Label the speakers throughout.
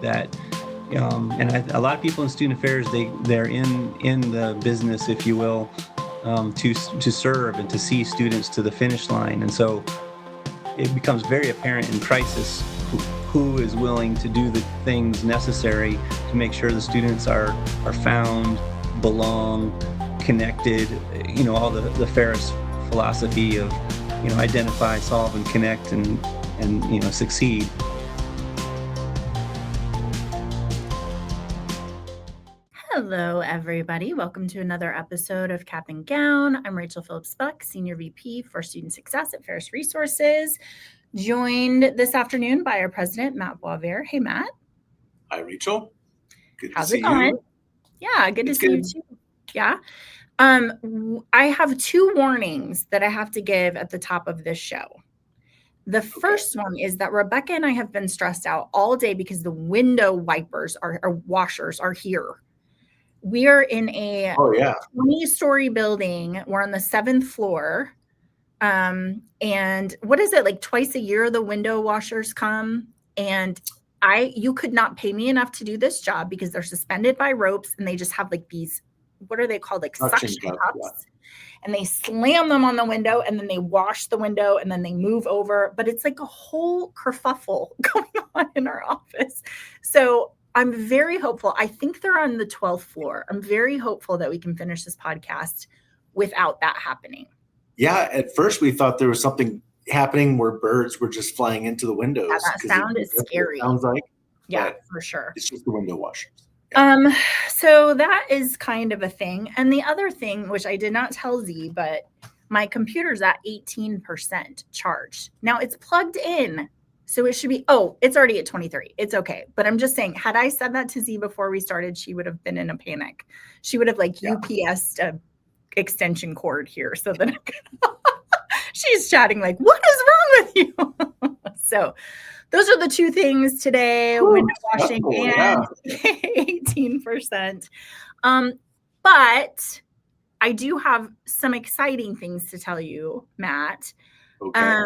Speaker 1: that a lot of people in student affairs, they're in the business, if you will, to serve and to see students to the finish line. And so it becomes very apparent in crisis who is willing to do the things necessary to make sure the students are found, belong, connected, all the Ferris philosophy of, identify, solve, and connect, and succeed.
Speaker 2: Hello, everybody. Welcome to another episode of Cap and Gown. I'm Rachel Phillips-Buck, Senior VP for Student Success at Ferris Resources, joined this afternoon by our president, Matt Boisvert. Hey, Matt.
Speaker 3: Hi, Rachel. Good
Speaker 2: How's
Speaker 3: to see
Speaker 2: it going?
Speaker 3: you.
Speaker 2: Yeah, good to see you too. Yeah. I have two warnings that I have to give at the top of this show. The first one is that Rebecca and I have been stressed out all day because the window wipers or washers are here. We are in a 20-story building. We're on the 7th floor. And what is it, like twice a year the window washers come? And you could not pay me enough to do this job because they're suspended by ropes and they just have like these, what are they called? Like suction cups. Yeah. And they slam them on the window and then they wash the window and then they move over. But it's like a whole kerfuffle going on in our office. So I'm very hopeful. I think they're on the 12th floor. I'm very hopeful that we can finish this podcast without that happening.
Speaker 3: Yeah, at first we thought there was something happening where birds were just flying into the windows.
Speaker 2: Yeah, that sound is scary.
Speaker 3: It sounds like.
Speaker 2: Yeah, for sure.
Speaker 3: It's just the window washers.
Speaker 2: Yeah. So that is kind of a thing. And the other thing, which I did not tell Z, but my computer's at 18% charged. Now it's plugged in. So it should be, it's already at 23. It's okay. But I'm just saying, had I said that to Z before we started, she would have been in a panic. She would have UPS'd a extension cord here so that she's chatting like, what is wrong with you? So those are the two things today, window washing and 18%. But I do have some exciting things to tell you, Matt.
Speaker 3: Okay.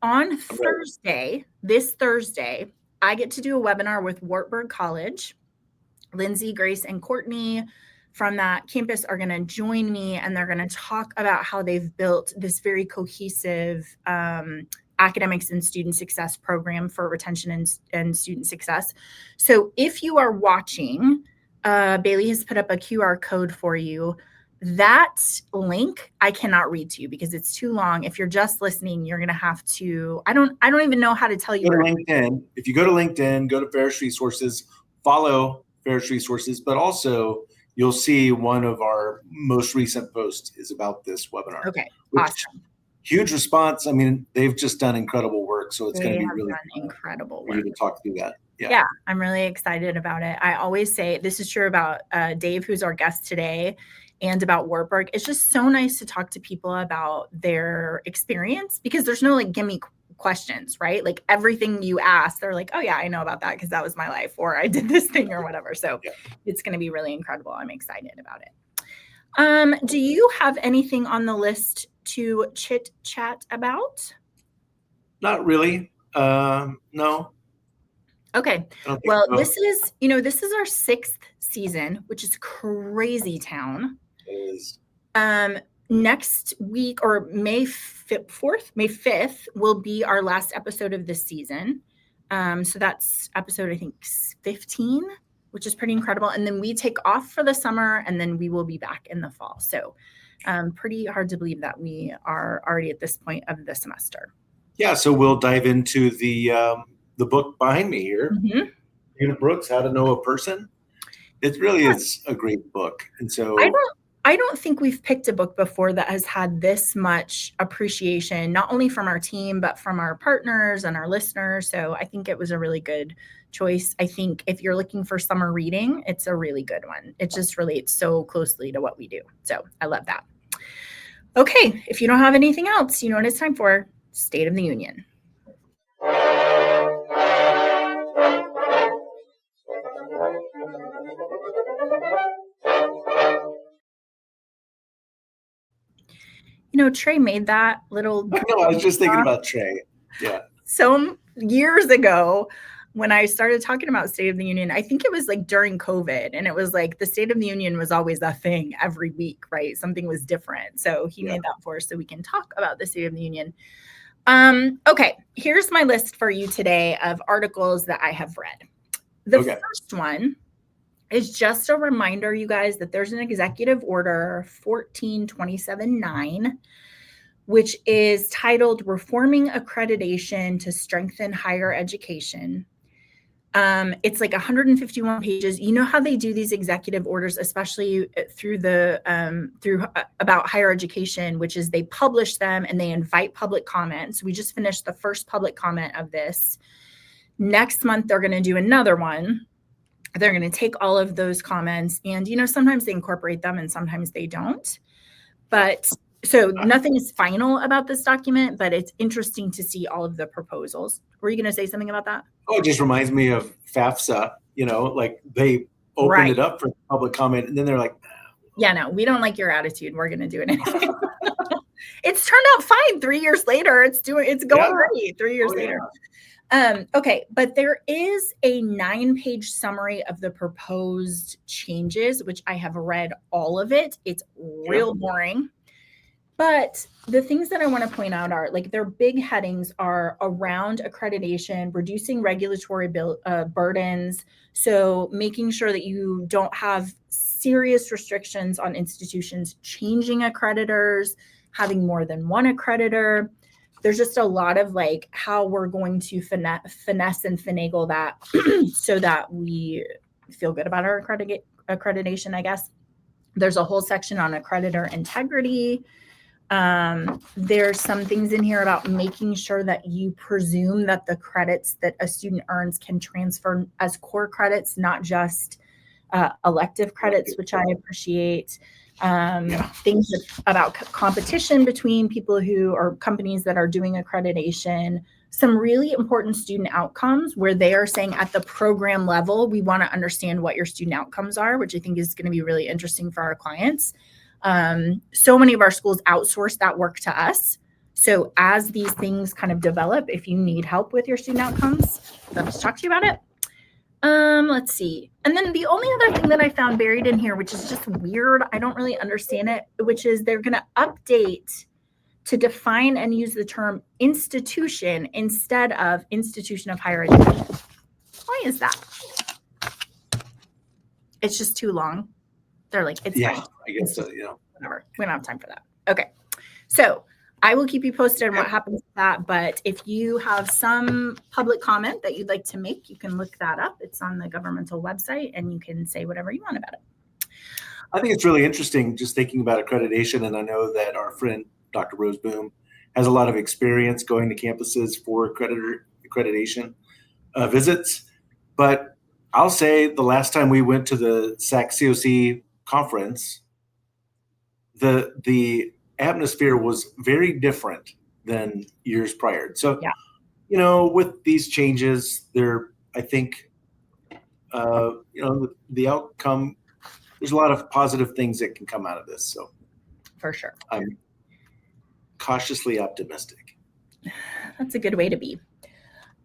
Speaker 2: On Thursday, this Thursday, I get to do a webinar with Wartburg College. Lindsay, Grace, and Courtney from that campus are going to join me, and they're going to talk about how they've built this very cohesive academics and student success program for retention and student success. So if you are watching, Bailey has put up a QR code for you. That link I cannot read to you because it's too long. If you're just listening, you're going to have to, I don't even know how to tell you.
Speaker 3: Go to LinkedIn. If you go to LinkedIn, go to Ferris Resources, follow Ferris Resources, but also you'll see one of our most recent posts is about this webinar.
Speaker 2: Okay, awesome.
Speaker 3: Huge response. I mean, they've just done incredible work. So it's going to be really
Speaker 2: incredible
Speaker 3: for you to talk through that.
Speaker 2: Yeah, I'm really excited about it. I always say, this is true about Dave, who's our guest today, and about Wartburg. It's just so nice to talk to people about their experience because there's no like gimme questions, right? Like everything you ask, they're like, oh yeah, I know about that because that was my life, or I did this thing or whatever. So it's going to be really incredible. I'm excited about it. Do you have anything on the list to chit chat about?
Speaker 3: Not really. No.
Speaker 2: Okay. Well, so. This is our 6th season, which is crazy town.
Speaker 3: It is.
Speaker 2: Next week, or May 5th will be our last episode of this season. So that's episode, I think, 15, which is pretty incredible. And then we take off for the summer, and then we will be back in the fall. So pretty hard to believe that we are already at this point of the semester.
Speaker 3: Yeah, so we'll dive into the book behind me here.
Speaker 2: Mm-hmm.
Speaker 3: Unit Brooks, How to Know a Person. It really is a great book. And so
Speaker 2: I don't think we've picked a book before that has had this much appreciation, not only from our team, but from our partners and our listeners. So I think it was a really good choice. I think if you're looking for summer reading, it's a really good one. It just relates so closely to what we do. So I love that. Okay, if you don't have anything else, you know what it's time for. State of the Union. Trey made that little.
Speaker 3: I know. I was just thinking about Trey. Yeah.
Speaker 2: Some years ago, when I started talking about State of the Union, I think it was like during COVID, and it was like the State of the Union was always a thing every week, right? Something was different. So he made that for us so we can talk about the State of the Union. Okay, here's my list for you today of articles that I have read. The first one is just a reminder, you guys, that there's an executive order 1427.9, which is titled Reforming Accreditation to Strengthen Higher Education. It's like 151 pages. You know how they do these executive orders, especially through about higher education, which is they publish them and they invite public comments. We just finished the first public comment of this. Next month, they're going to do another one. They're going to take all of those comments and, sometimes they incorporate them and sometimes they don't. But so nothing is final about this document, but it's interesting to see all of the proposals. Were you going to say something about that?
Speaker 3: Oh, it just reminds me of FAFSA, like they open it up for public comment and then they're like,
Speaker 2: yeah, no, we don't like your attitude. We're going to do it anyway. It's turned out fine 3 years later. It's going great 3 years later. Okay, but there is a 9-page summary of the proposed changes, which I have read all of it. It's real boring. But the things that I want to point out are like their big headings are around accreditation, reducing regulatory burdens. So making sure that you don't have serious restrictions on institutions changing accreditors, having more than one accreditor. There's just a lot of like how we're going to finesse and finagle that so that we feel good about our accreditation, I guess. There's a whole section on accreditor integrity. There's some things in here about making sure that you presume that the credits that a student earns can transfer as core credits, not just elective credits, which I appreciate. Things about competition between people who are companies that are doing accreditation, some really important student outcomes where they are saying at the program level, we want to understand what your student outcomes are, which I think is going to be really interesting for our clients. So many of our schools outsource that work to us. So as these things kind of develop, if you need help with your student outcomes, let's talk to you about it. Let's see. And then the only other thing that I found buried in here, which is just weird, I don't really understand it, which is they're going to update to define and use the term institution instead of institution of higher education. Why is that? It's just too long. They're like, it's fine.
Speaker 3: I guess so,
Speaker 2: whatever. We don't have time for that. Okay. So I will keep you posted on what happens with that. But if you have some public comment that you'd like to make, you can look that up. It's on the governmental website and you can say whatever you want about it.
Speaker 3: I think it's really interesting just thinking about accreditation. And I know that our friend, Dr. Rozeboom, has a lot of experience going to campuses for accreditation visits. But I'll say the last time we went to the SAC-COC conference, the atmosphere was very different than years prior. So, with these changes, I think, the outcome, there's a lot of positive things that can come out of this. So,
Speaker 2: for sure,
Speaker 3: I'm cautiously optimistic.
Speaker 2: That's a good way to be.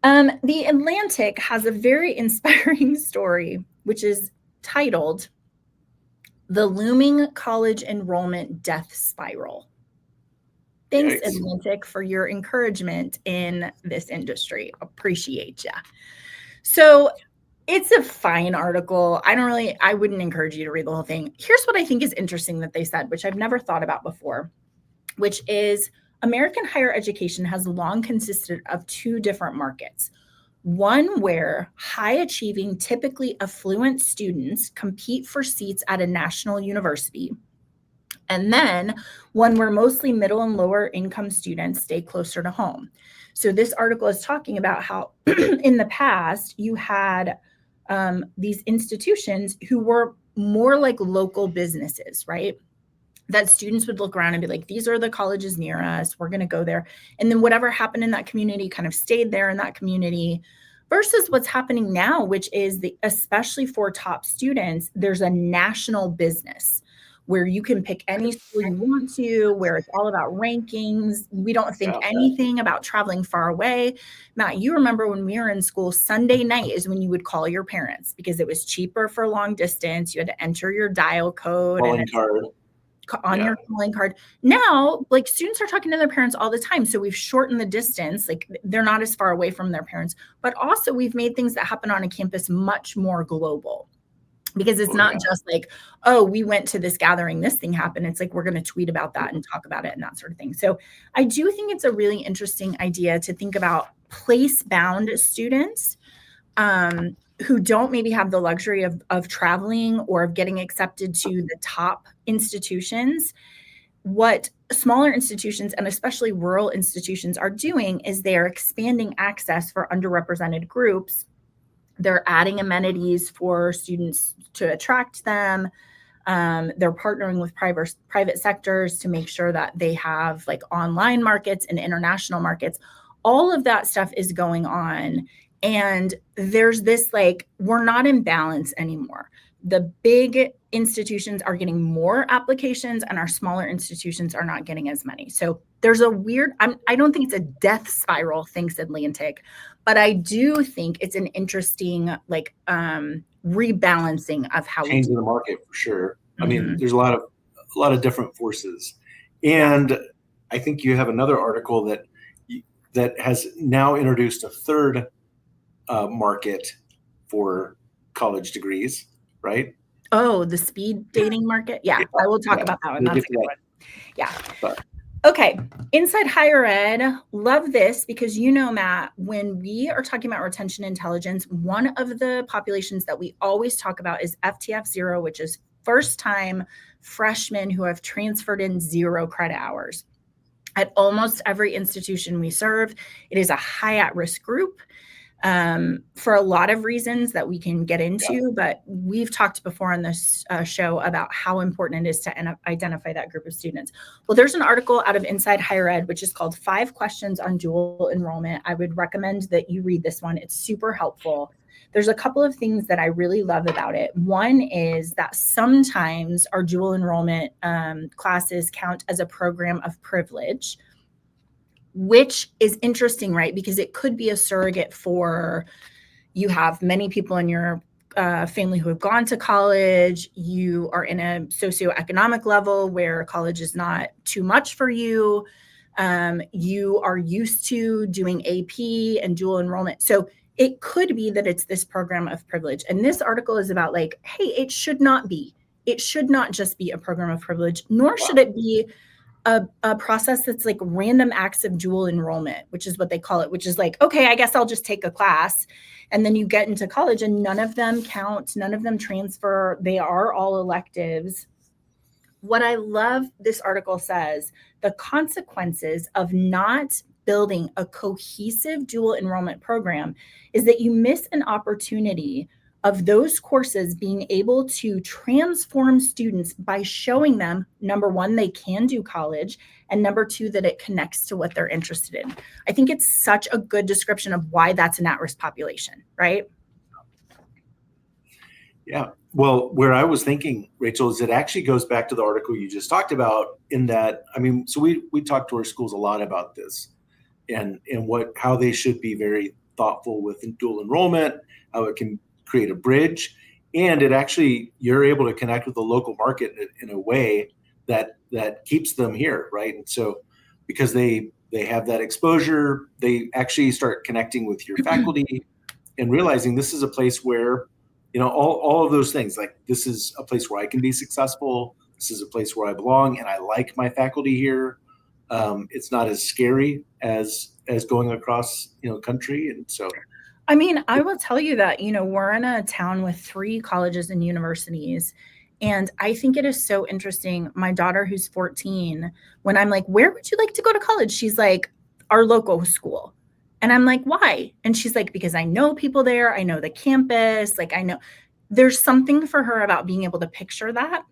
Speaker 2: The Atlantic has a very inspiring story, which is titled The Looming College Enrollment Death Spiral. Thanks, Atlantic, for your encouragement in this industry. Appreciate ya. So it's a fine article. I wouldn't encourage you to read the whole thing. Here's what I think is interesting that they said, which I've never thought about before, which is American higher education has long consisted of two different markets. One where high-achieving, typically affluent students compete for seats at a national university, and then one where mostly middle and lower income students stay closer to home. So this article is talking about how in the past you had these institutions who were more like local businesses, right? That students would look around and be like, these are the colleges near us. We're going to go there. And then whatever happened in that community kind of stayed there in that community versus what's happening now, which is especially for top students, there's a national business where you can pick any school you want to, where it's all about rankings. We don't think anything about traveling far away. Matt, you remember when we were in school, Sunday night is when you would call your parents because it was cheaper for long distance. You had to enter your dial code
Speaker 3: calling card
Speaker 2: on your calling card. Now, like, students are talking to their parents all the time. So we've shortened the distance. Like, they're not as far away from their parents, but also we've made things that happen on a campus much more global, because it's not just like, oh, we went to this gathering, this thing happened. It's like, we're going to tweet about that and talk about it and that sort of thing. So I do think it's a really interesting idea to think about place-bound students who don't maybe have the luxury of traveling or of getting accepted to the top institutions. What smaller institutions and especially rural institutions are doing is they're expanding access for underrepresented groups. They're adding amenities for students to attract them. They're partnering with private sectors to make sure that they have like online markets and international markets. All of that stuff is going on. And there's this, like, we're not in balance anymore. The big institutions are getting more applications and our smaller institutions are not getting as many. So there's a weird, I don't think it's a death spiral, thanks Atlantic, but I do think it's an interesting, like, rebalancing of how
Speaker 3: changing the market for sure. I mean, there's a lot of different forces. And I think you have another article that has now introduced a third market for college degrees, right?
Speaker 2: Oh, the speed dating market. Yeah, I will talk about that one. That's a good one. Yeah.
Speaker 3: Sorry.
Speaker 2: Okay. Inside higher ed, love this because, you know, Matt, when we are talking about retention intelligence, one of the populations that we always talk about is FTF0, which is first time freshmen who have transferred in 0 credit hours. At almost every institution we serve, it is a high at-risk group. For a lot of reasons that we can get into, but we've talked before on this show about how important it is to identify that group of students. Well, there's an article out of Inside Higher Ed, which is called 5 Questions on Dual Enrollment. I would recommend that you read this one. It's super helpful. There's a couple of things that I really love about it. One is that sometimes our dual enrollment classes count as a program of privilege, which is interesting, right? Because it could be a surrogate for, you have many people in your family who have gone to college, you are in a socioeconomic level where college is not too much for you, you are used to doing AP and dual enrollment. So it could be that it's this program of privilege. And this article is about, like, hey, it should not be. It should not just be a program of privilege, nor should it be a process that's like random acts of dual enrollment, which is what they call it, which is like, okay, I guess I'll just take a class. And then you get into college and none of them count, none of them transfer. They are all electives. What I love, this article says, the consequences of not building a cohesive dual enrollment program is that you miss an opportunity of those courses being able to transform students by showing them, number one, they can do college, and number two, that it connects to what they're interested in. I think it's such a good description of why that's an at-risk population, right?
Speaker 3: Yeah. Well, where I was thinking, Rachel, is it actually goes back to the article you just talked about, in that, I mean, so we talk to our schools a lot about this and how they should be very thoughtful with dual enrollment, how it can create a bridge, and it actually, you're able to connect with the local market in a way that keeps them here, right? And so because they have that exposure, they actually start connecting with your faculty and realizing this is a place where, you know, all of those things, like, this is a place where I can be successful, this is a place where I belong, and I like my faculty here. It's not as scary as going across, you know, country. And so
Speaker 2: I mean, I will tell you that, you know, we're in a town with 3 colleges and universities. And I think it is so interesting. My daughter, who's 14, when I'm like, where would you like to go to college? She's like, our local school. And I'm like, why? And she's like, because I know people there. I know the campus. Like, I know there's something for her about being able to picture that.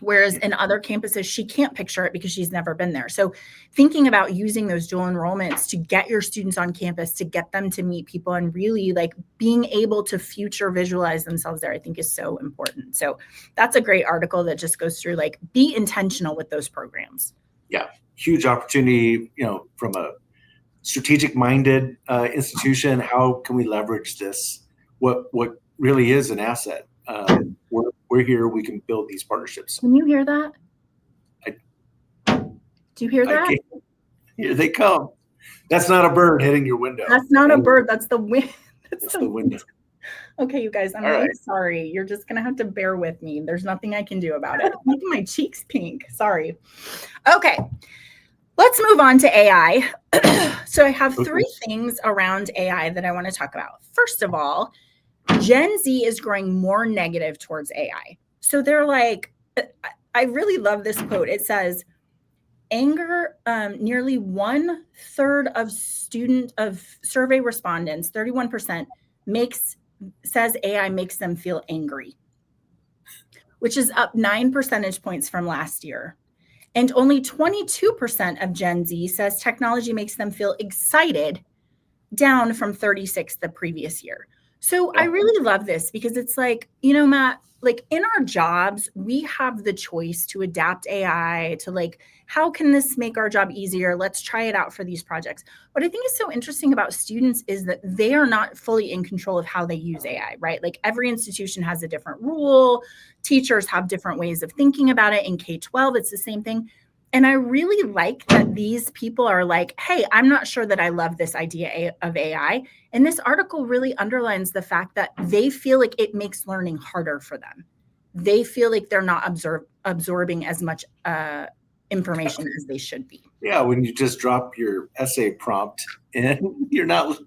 Speaker 2: Whereas in other campuses, she can't picture it because she's never been there. So thinking about using those dual enrollments to get your students on campus, to get them to meet people and really like being able to future visualize themselves there, I think is so important. So that's a great article that just goes through like, be intentional with those programs.
Speaker 3: Yeah, huge opportunity, from a strategic minded institution. How can we leverage this? What really is an asset? We're here. We can build these partnerships.
Speaker 2: Can you hear that? Do you hear that?
Speaker 3: Here they come. That's not a bird hitting your window.
Speaker 2: That's not a bird. That's the wind.
Speaker 3: That's the window.
Speaker 2: Okay, you guys, I'm really sorry. You're just going to have to bear with me. There's nothing I can do about it. I'm making my cheeks pink. Sorry. Okay, let's move on to AI. So I have three things around AI that I want to talk about. First of all, Gen Z is growing more negative towards AI. So they're like, I really love this quote. It says, anger, nearly 1/3 of survey respondents, 31%, says AI makes them feel angry, which is up 9 percentage points from last year. And only 22% of Gen Z says technology makes them feel excited, down from 36 the previous year. So I really love this because it's like, Matt, like in our jobs, we have the choice to adapt AI to like, how can this make our job easier? Let's try it out for these projects. What I think is so interesting about students is that they are not fully in control of how they use AI, right? Like every institution has a different rule. Teachers have different ways of thinking about it. In K-12, it's the same thing. And I really like that these people are like, hey, I'm not sure that I love this idea of AI. And this article really underlines the fact that they feel like it makes learning harder for them. They feel like they're not absorbing as much information as they should be.
Speaker 3: Yeah, when you just drop your essay prompt and you're not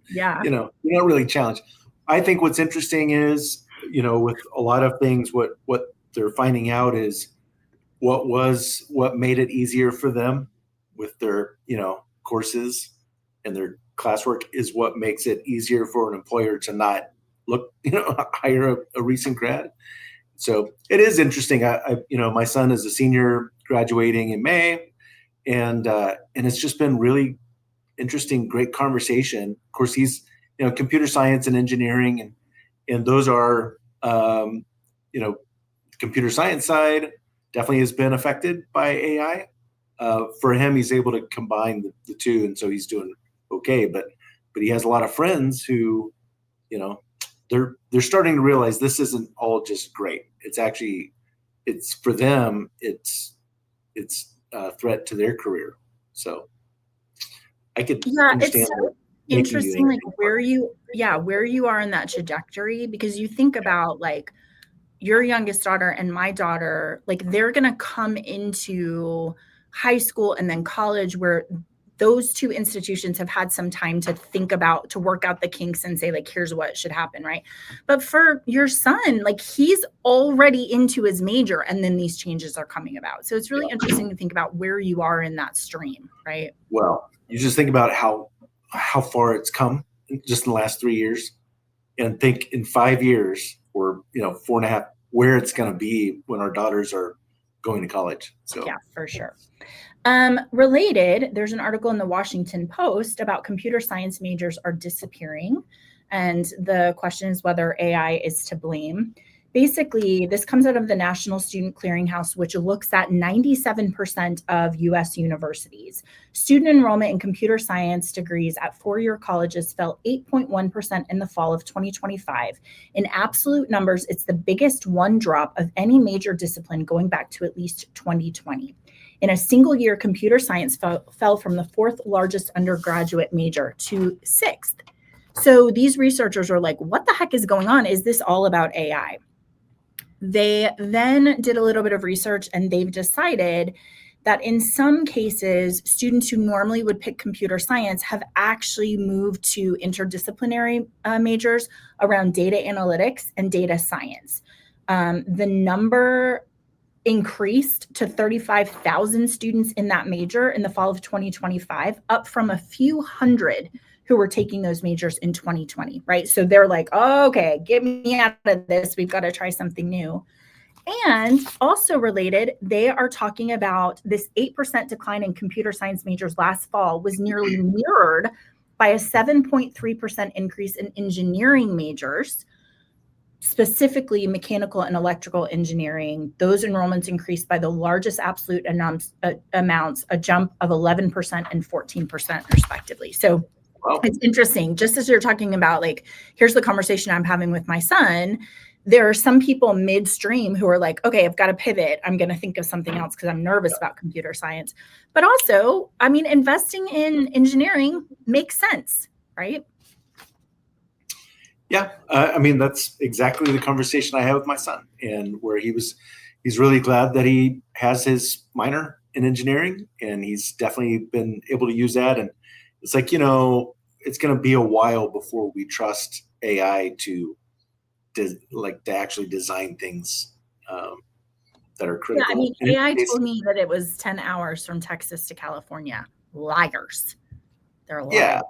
Speaker 3: really challenged. I think what's interesting is, with a lot of things, what they're finding out is what made it easier for them with their, courses and their classwork is what makes it easier for an employer to not hire a recent grad. So it is interesting. My son is a senior graduating in May, and it's just been really interesting, great conversation. Of course, he's, computer science and engineering, and those are, computer science side definitely has been affected by AI. For him, he's able to combine the two, and so he's doing okay. But he has a lot of friends who, they're starting to realize this isn't all just great. It's actually, it's for them, it's a threat to their career. So I could understand.
Speaker 2: It's so interesting, like where you are in that trajectory, because you think about like your youngest daughter and my daughter, like they're going to come into high school and then college where those two institutions have had some time to think about, to work out the kinks and say like, here's what should happen, right? But for your son, like he's already into his major and then these changes are coming about. So it's really interesting to think about where you are in that stream, right?
Speaker 3: Well, you just think about how far it's come just in the last 3 years, and think in 5 years or 4.5, where it's going to be when our daughters are going to college. So
Speaker 2: yeah, for sure. Related, there's an article in the Washington Post about computer science majors are disappearing. And the question is whether AI is to blame. Basically, this comes out of the National Student Clearinghouse, which looks at 97% of US universities. Student enrollment in computer science degrees at four-year colleges fell 8.1% in the fall of 2025. In absolute numbers, it's the biggest one drop of any major discipline going back to at least 2020. In a single year, computer science fell from the fourth largest undergraduate major to sixth. So these researchers are like, what the heck is going on? Is this all about AI? They then did a little bit of research and they've decided that in some cases, students who normally would pick computer science have actually moved to interdisciplinary majors around data analytics and data science. The number increased to 35,000 students in that major in the fall of 2025, up from a few hundred who were taking those majors in 2020, right? So they're like, oh, okay, get me out of this. We've got to try something new. And also related, they are talking about this 8% decline in computer science majors last fall was nearly mirrored by a 7.3% increase in engineering majors, specifically mechanical and electrical engineering. Those enrollments increased by the largest absolute amounts, a jump of 11% and 14% respectively. So it's interesting, just as you're talking about, like, here's the conversation I'm having with my son. There are some people midstream who are like, okay, I've got to pivot. I'm going to think of something else because I'm nervous about computer science. But also, I mean, investing in engineering makes sense, right?
Speaker 3: Yeah. I mean, that's exactly the conversation I had with my son, and where he's really glad that he has his minor in engineering, and he's definitely been able to use that. And it's like, it's going to be a while before we trust AI to actually design things that are critical.
Speaker 2: Yeah, I mean, AI told me that it was 10 hours from Texas to California. Liars. They're liars.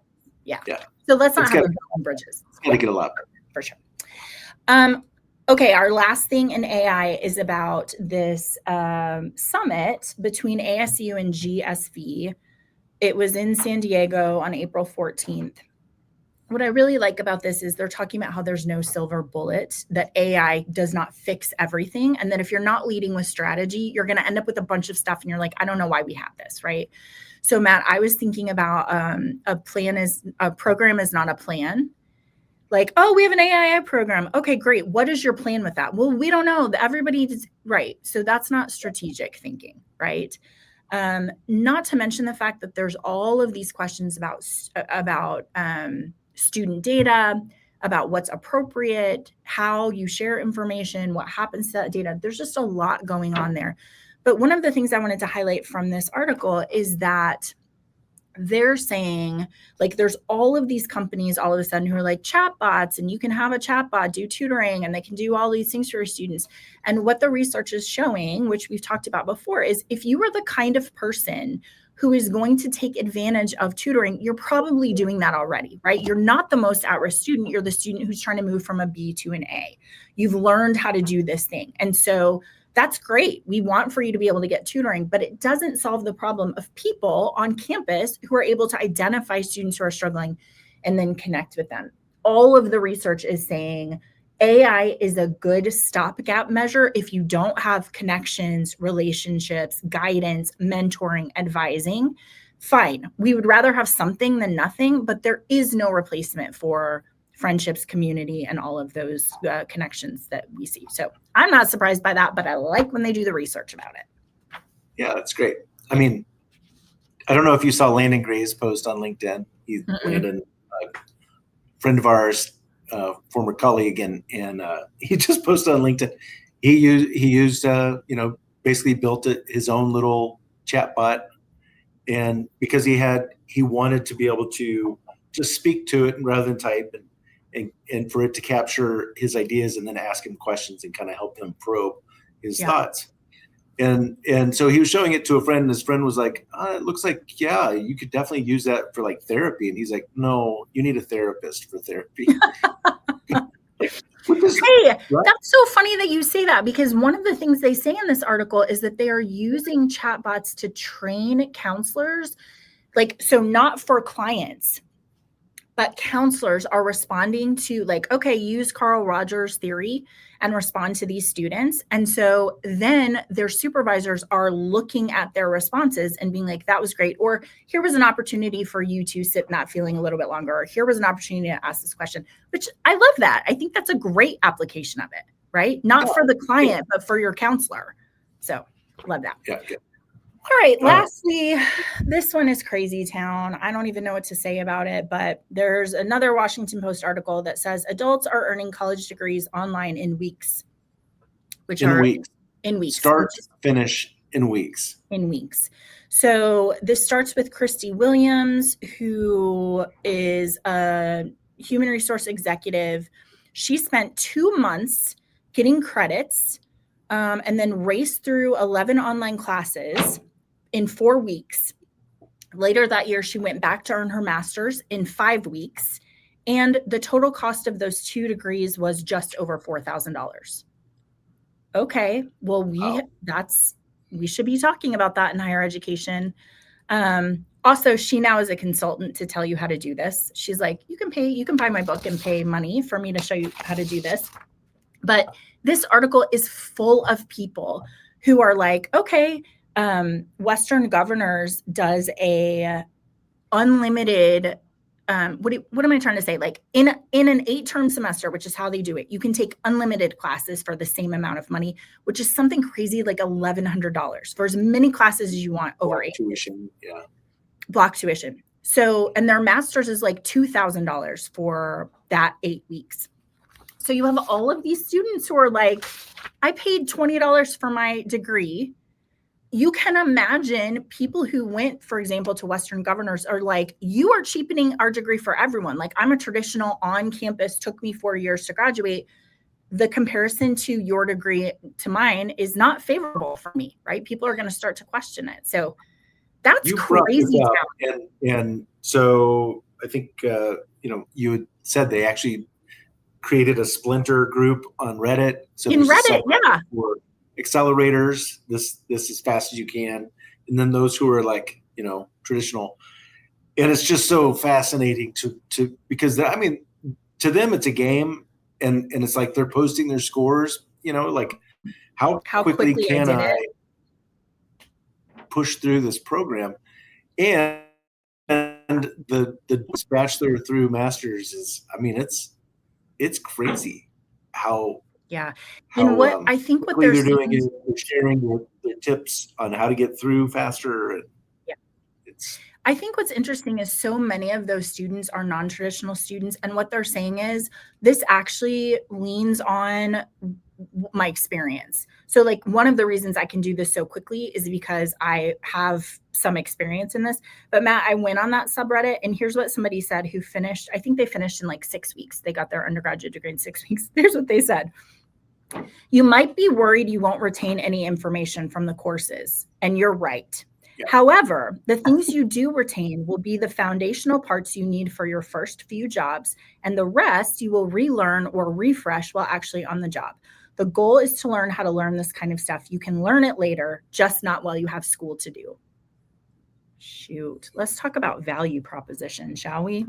Speaker 2: Yeah. So let's not have a bridges.
Speaker 3: It's got to get a lot
Speaker 2: for sure. Okay, our last thing in AI is about this summit between ASU and GSV. It was in San Diego on April 14th. What I really like about this is they're talking about how there's no silver bullet, that AI does not fix everything. And that if you're not leading with strategy, you're going to end up with a bunch of stuff and you're like, I don't know why we have this, right? So Matt, I was thinking about a program is not a plan. Like, oh, we have an AI program. Okay, great. What is your plan with that? Well, we don't know. Everybody's right. So that's not strategic thinking, right? Not to mention the fact that there's all of these questions about student data, about what's appropriate, how you share information, what happens to that data. There's just a lot going on there. But one of the things I wanted to highlight from this article is that they're saying, like, there's all of these companies all of a sudden who are like chatbots, and you can have a chatbot do tutoring and they can do all these things for your students. And what the research is showing, which we've talked about before, is if you are the kind of person who is going to take advantage of tutoring, you're probably doing that already, right? You're not the most at-risk student. You're the student who's trying to move from a B to an A. You've learned how to do this thing. And so that's great. We want for you to be able to get tutoring, but it doesn't solve the problem of people on campus who are able to identify students who are struggling and then connect with them. All of the research is saying AI is a good stopgap measure if you don't have connections, relationships, guidance, mentoring, advising. Fine. We would rather have something than nothing, but there is no replacement for friendships, community, and all of those connections that we see. So I'm not surprised by that, but I like when they do the research about it.
Speaker 3: Yeah, that's great. I mean, I don't know if you saw Landon Gray's post on LinkedIn. Landon, a friend of ours, former colleague, and he just posted on LinkedIn. He used basically built his own little chat bot, and because he wanted to be able to just speak to it rather than type, and for it to capture his ideas and then ask him questions and kind of help him probe his thoughts. And so he was showing it to a friend, and his friend was like, it looks like, yeah, you could definitely use that for like therapy. And he's like, no, you need a therapist for therapy.
Speaker 2: That's so funny that you say that, because one of the things they say in this article is that they are using chatbots to train counselors, so not for clients, but counselors are responding to okay, use Carl Rogers' theory and respond to these students. And so then their supervisors are looking at their responses and being like, that was great. Or here was an opportunity for you to sit in that feeling a little bit longer. Or here was an opportunity to ask this question, which I love that. I think that's a great application of it, right? Not for the client, but for your counselor. So love that.
Speaker 3: Yeah.
Speaker 2: All right. Lastly, this one is crazy town. I don't even know what to say about it, but there's another Washington Post article that says adults are earning college degrees online in weeks. In weeks.
Speaker 3: Start, finish in weeks.
Speaker 2: In weeks. So this starts with Christy Williams, who is a human resource executive. She spent 2 months getting credits and then raced through 11 online classes in 4 weeks. Later that year, she went back to earn her master's in 5 weeks. And the total cost of those 2 degrees was just over $4,000. Okay, well, we should be talking about that in higher education. Also, she now is a consultant to tell you how to do this. She's like, you can buy my book and pay money for me to show you how to do this. But this article is full of people who are like, okay, Western Governors does a unlimited, what am I trying to say? Like in an 8-term semester, which is how they do it, you can take unlimited classes for the same amount of money, which is something crazy like $1,100 for as many classes as you want over 8
Speaker 3: tuition. Yeah.
Speaker 2: Block tuition. So, and their master's is like $2,000 for that 8 weeks. So you have all of these students who are like, I paid $20 for my degree. You can imagine people who went, for example, to Western Governors are like, you are cheapening our degree for everyone. Like, I'm a traditional on campus, took me 4 years to graduate. The comparison to your degree to mine is not favorable for me, right? People are going to start to question it. So that's crazy.
Speaker 3: And so I think, you had said they actually created a splinter group on Reddit. So
Speaker 2: in Reddit, yeah.
Speaker 3: For accelerators, this as fast as you can, and then those who are like, traditional. And it's just so fascinating to because to them it's a game, and it's like they're posting their scores, like how quickly can I push through this program, and the bachelor through master's is, it's crazy how
Speaker 2: and what I think what they're
Speaker 3: doing is they're sharing their tips on how to get through faster.
Speaker 2: I think what's interesting is so many of those students are non-traditional students, and what they're saying is this actually leans on my experience. So like one of the reasons I can do this so quickly is because I have some experience in this. But Matt, I went on that subreddit, and here's what somebody said who finished. I think they finished in like 6 weeks. They got their undergraduate degree in 6 weeks. Here's what they said. You might be worried you won't retain any information from the courses, and you're right. Yeah. However, the things you do retain will be the foundational parts you need for your first few jobs, and the rest you will relearn or refresh while actually on the job. The goal is to learn how to learn this kind of stuff. You can learn it later, just not while you have school to do. Shoot, let's talk about value proposition, shall we?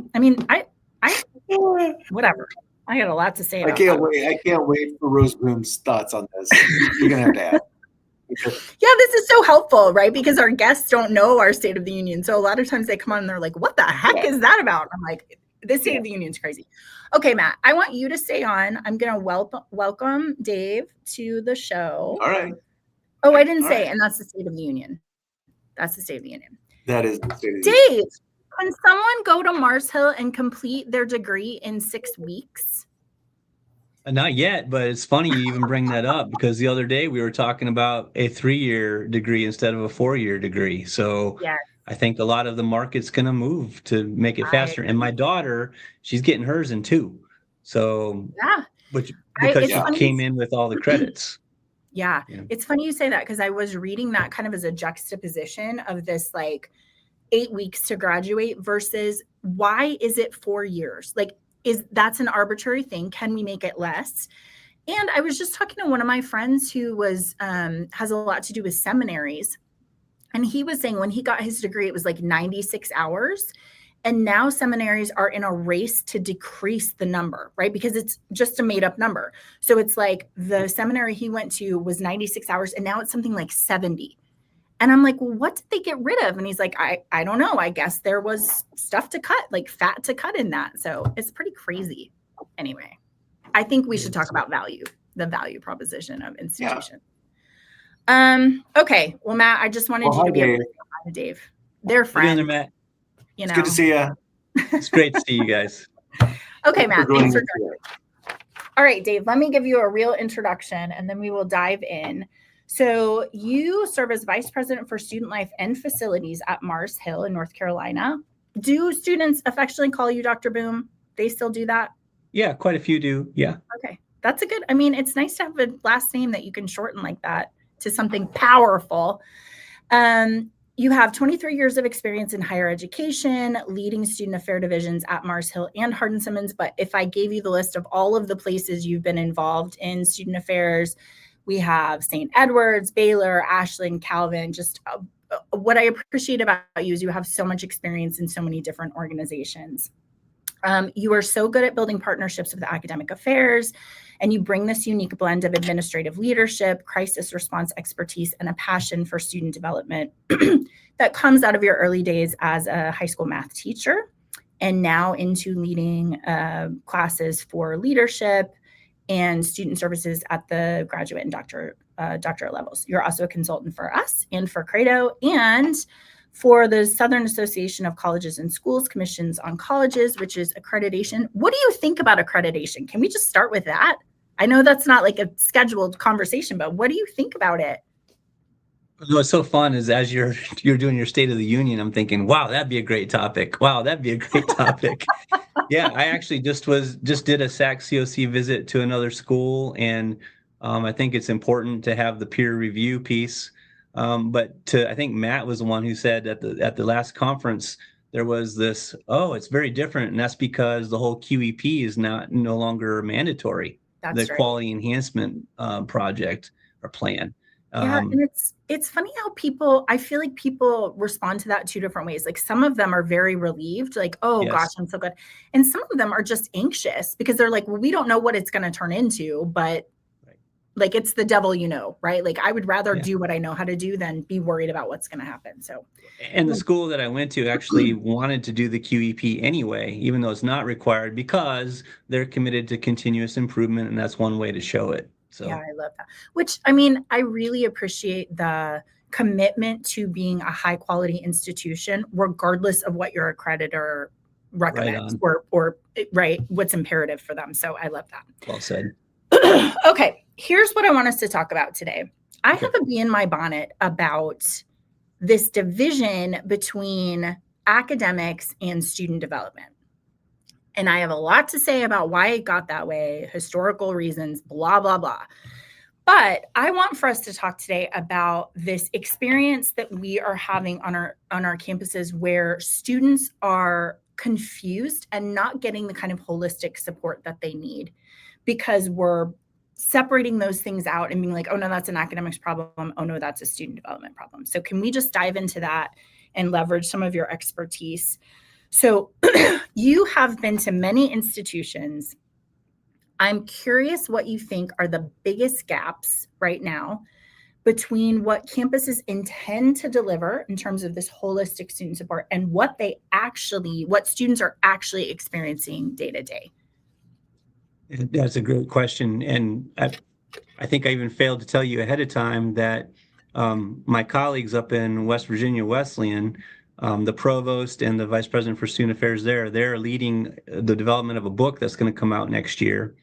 Speaker 2: Whatever. I got a lot to say.
Speaker 3: I can't wait for Rozeboom's thoughts on this. You're gonna have to add.
Speaker 2: Yeah, this is so helpful, right? Because our guests don't know our State of the Union. So a lot of times they come on and they're like, what the heck is that about? I'm like, this State of the Union is crazy. Okay, Matt, I want you to stay on. I'm going to welcome Dave to the show.
Speaker 3: All right.
Speaker 2: Oh, I didn't say, and that's the State of the Union. That's the State of the Union.
Speaker 3: That is the State of the Union.
Speaker 2: Dave, can someone go to Mars Hill and complete their degree in 6 weeks?
Speaker 1: Not yet, but it's funny you even bring that up, because the other day we were talking about a 3-year degree instead of a 4-year degree. So I think a lot of the market's going to move to make it faster. And my daughter, she's getting hers in 2. So because she came in with all the credits.
Speaker 2: Yeah. It's funny you say that, because I was reading that kind of as a juxtaposition of this like 8 weeks to graduate versus why is it 4 years? Like, that's an arbitrary thing. Can we make it less? And I was just talking to one of my friends who was has a lot to do with seminaries. And he was saying when he got his degree, it was like 96 hours. And now seminaries are in a race to decrease the number, right? Because it's just a made up number. So it's like the seminary he went to was 96 hours, and now it's something like 70. And I'm like, well, what did they get rid of? And he's like, I don't know. I guess there was stuff to cut, like fat to cut in that. So it's pretty crazy. Anyway, I think we should talk about value, the value proposition of institutions. Yeah. Okay. Well, Matt, I just wanted you to be able to say hi to Dave. They're friends.
Speaker 1: There, Matt.
Speaker 3: It's good to see you.
Speaker 1: It's great to see you guys.
Speaker 2: Okay, Matt. Thanks for joining. All right, Dave, let me give you a real introduction, and then we will dive in. So you serve as Vice President for Student Life and Facilities at Mars Hill in North Carolina. Do students affectionately call you Dr. Boom? They still do that?
Speaker 1: Yeah, quite a few do. Yeah.
Speaker 2: Okay. That's a good, it's nice to have a last name that you can shorten like that to something powerful. You have 23 years of experience in higher education, leading student affair divisions at Mars Hill and Hardin-Simmons. But if I gave you the list of all of the places you've been involved in student affairs, We have St. Edward's, Baylor, Ashland, Calvin. Just what I appreciate about you is you have so much experience in so many different organizations. You are so good at building partnerships with academic affairs, and you bring this unique blend of administrative leadership, crisis response expertise, and a passion for student development that comes out of your early days as a high school math teacher and now into leading classes for leadership and student services at the graduate and doctoral levels. You're also a consultant for us and for Credo and for the Southern Association of Colleges and Schools Commissions on Colleges, which is accreditation. What do you think about accreditation? Can we just start with that? I know that's not like a scheduled conversation, but what do you think about it?
Speaker 1: What's so fun is as you're doing your State of the Union, I'm thinking, wow, that'd be a great topic. Wow, that'd be a great topic. Yeah, I actually just did a SAC COC visit to another school, and I think it's important to have the peer review piece. But I think Matt was the one who said at the last conference there was this, oh, it's very different, and that's because the whole QEP is no longer mandatory.
Speaker 2: That's
Speaker 1: the
Speaker 2: right.
Speaker 1: Quality Enhancement project or plan.
Speaker 2: Yeah, and it's funny how I feel like people respond to that two different ways. Like some of them are very relieved, like, oh
Speaker 1: Yes.
Speaker 2: gosh, I'm so good. And some of them are just anxious because they're like, well, we don't know what it's going to turn into, but like it's the devil, right? Like I would rather do what I know how to do than be worried about what's going to happen. So,
Speaker 1: and the school that I went to actually wanted to do the QEP anyway, even though it's not required, because they're committed to continuous improvement, and that's one way to show it. So
Speaker 2: yeah, I love that. Which, I mean, I really appreciate the commitment to being a high quality institution, regardless of what your accreditor recommends or what's imperative for them. So I love that.
Speaker 1: Well said.
Speaker 2: Okay, here's what I want us to talk about today. I have a bee in my bonnet about this division between academics and student development. And I have a lot to say about why it got that way, historical reasons, blah, blah, blah. But I want for us to talk today about this experience that we are having on our campuses where students are confused and not getting the kind of holistic support that they need because we're separating those things out and being like, oh, no, that's an academics problem. Oh, no, that's a student development problem. So can we just dive into that and leverage some of your expertise? So you have been to many institutions. I'm curious what you think are the biggest gaps right now between what campuses intend to deliver in terms of this holistic student support and what students are actually experiencing day to day.
Speaker 1: That's a great question. And I think I even failed to tell you ahead of time that my colleagues up in West Virginia Wesleyan, the provost and the vice president for student affairs they're leading the development of a book that's going to come out next year.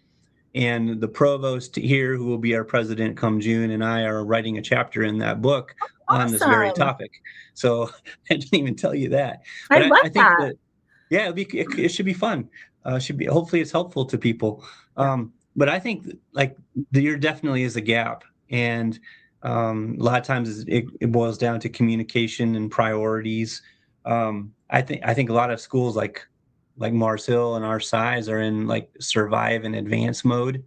Speaker 1: And the provost here, who will be our president come June, and I are writing a chapter in that book on this very topic. So I didn't even tell you that. But
Speaker 2: I think
Speaker 1: that. Yeah, it should be fun. Hopefully it's helpful to people. But I think there definitely is a gap. And a lot of times it boils down to communication and priorities. I think a lot of schools like Mars Hill and our size are in like survive and advance mode,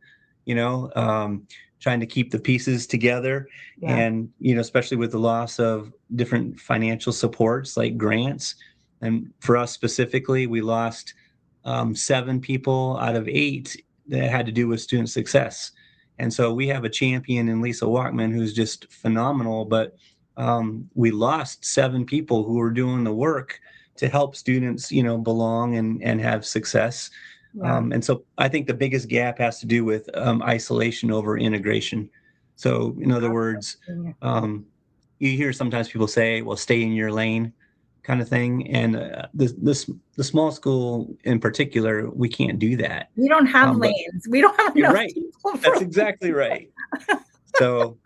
Speaker 1: trying to keep the pieces together. Yeah. And, especially with the loss of different financial supports like grants. And for us specifically, we lost 7 people out of 8 that had to do with student success. And so we have a champion in Lisa Walkman who's just phenomenal, but we lost 7 people who were doing the work to help students, belong and have success. Yeah. And so I think the biggest gap has to do with isolation over integration. So in other words, you hear sometimes people say, well, stay in your lane kind of thing. And the small school in particular, we can't do that.
Speaker 2: We don't have lanes. We don't have enough people.
Speaker 1: That's exactly right. So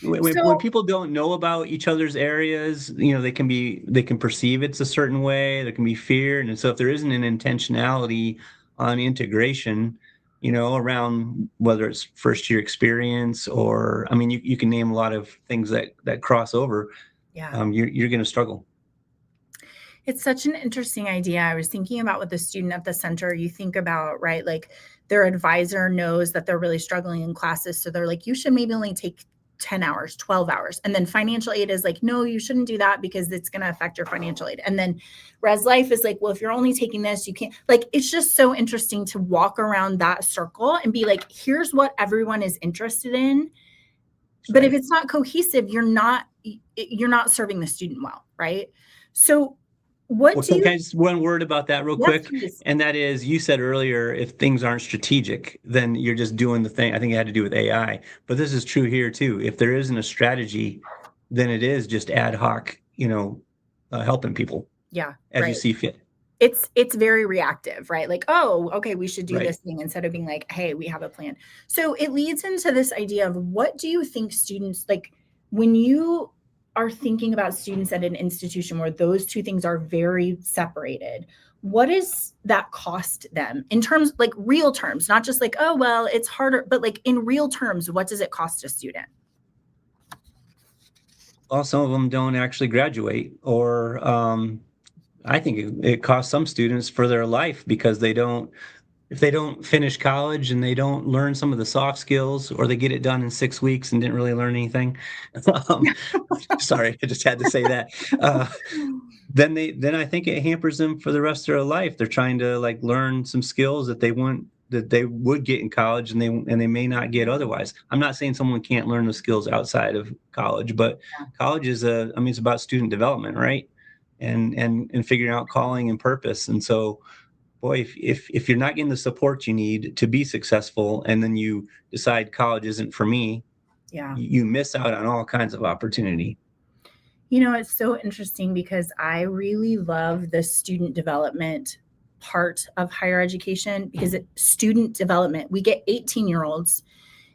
Speaker 1: when people don't know about each other's areas, they can perceive it's a certain way. There can be fear. And so if there isn't an intentionality on integration, around whether it's first year experience or, you can name a lot of things that cross over. Yeah. You're going to struggle.
Speaker 2: It's such an interesting idea. I was thinking about with the student at the center, you think about, right, like their advisor knows that they're really struggling in classes. So they're like, you should maybe only take 10 hours, 12 hours. And then financial aid is like, no, you shouldn't do that because it's going to affect your financial aid. And then Res Life is like, well, if you're only taking this, you can't. Like, it's just so interesting to walk around that circle and be like, here's what everyone is interested in. But if it's not cohesive, you're not serving the student well, right? So what do you?
Speaker 1: Just one word about that real quick, and that is, you said earlier, if things aren't strategic, then you're just doing the thing. I think it had to do with AI, but this is true here too. If there isn't a strategy, then it is just ad hoc, helping people.
Speaker 2: Yeah,
Speaker 1: as you see fit.
Speaker 2: It's very reactive, right? Like, oh, okay, we should do this thing, instead of being like, hey, we have a plan. So it leads into this idea of, what do you think students, like when you are thinking about students at an institution where those two things are very separated, what does that cost them in terms, like real terms, not just like, oh, well, it's harder, but like in real terms, what does it cost a student?
Speaker 1: Well, some of them don't actually graduate, or I think it costs some students for their life, because if they don't finish college and they don't learn some of the soft skills, or they get it done in 6 weeks and didn't really learn anything. Sorry, I just had to say that. Then I think it hampers them for the rest of their life. They're trying to like learn some skills that they would get in college, and they may not get otherwise. I'm not saying someone can't learn the skills outside of college, but college is it's about student development, right? And figuring out calling and purpose. And so, boy, if you're not getting the support you need to be successful, and then you decide college isn't for me, you miss out on all kinds of opportunity.
Speaker 2: It's so interesting, because I really love the student development part of higher education, because student development, we get 18-year-olds,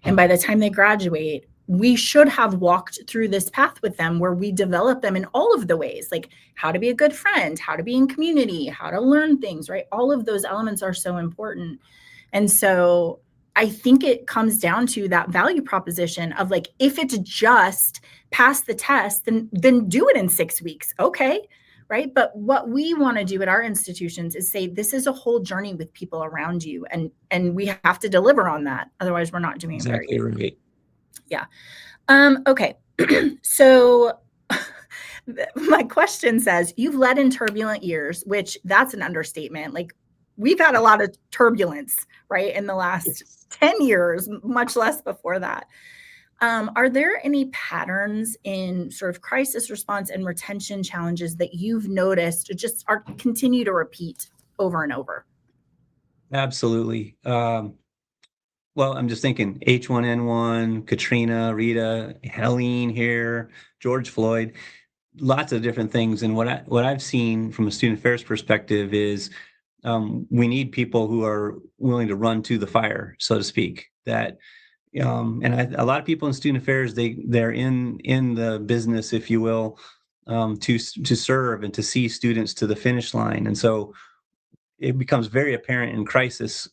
Speaker 2: and by the time they graduate, we should have walked through this path with them where we develop them in all of the ways, like how to be a good friend, how to be in community, how to learn things, right? All of those elements are so important. And so I think it comes down to that value proposition of like, if it's just pass the test, then do it in 6 weeks. Okay. Right. But what we want to do at our institutions is say, this is a whole journey with people around you. And we have to deliver on that. Otherwise, we're not doing it very
Speaker 1: Exactly right.
Speaker 2: Yeah. Okay. So my question says, you've led in turbulent years, which that's an understatement. Like, we've had a lot of turbulence, right, in the last 10 years, much less before that. Are there any patterns in sort of crisis response and retention challenges that you've noticed just continue to repeat over and over?
Speaker 1: Absolutely. Well, I'm just thinking H1N1, Katrina, Rita, Helene here, George Floyd, lots of different things. And what I've seen from a student affairs perspective is we need people who are willing to run to the fire, so to speak. That a lot of people in student affairs, they're in the business, if you will, to serve and to see students to the finish line. And so it becomes very apparent in crisis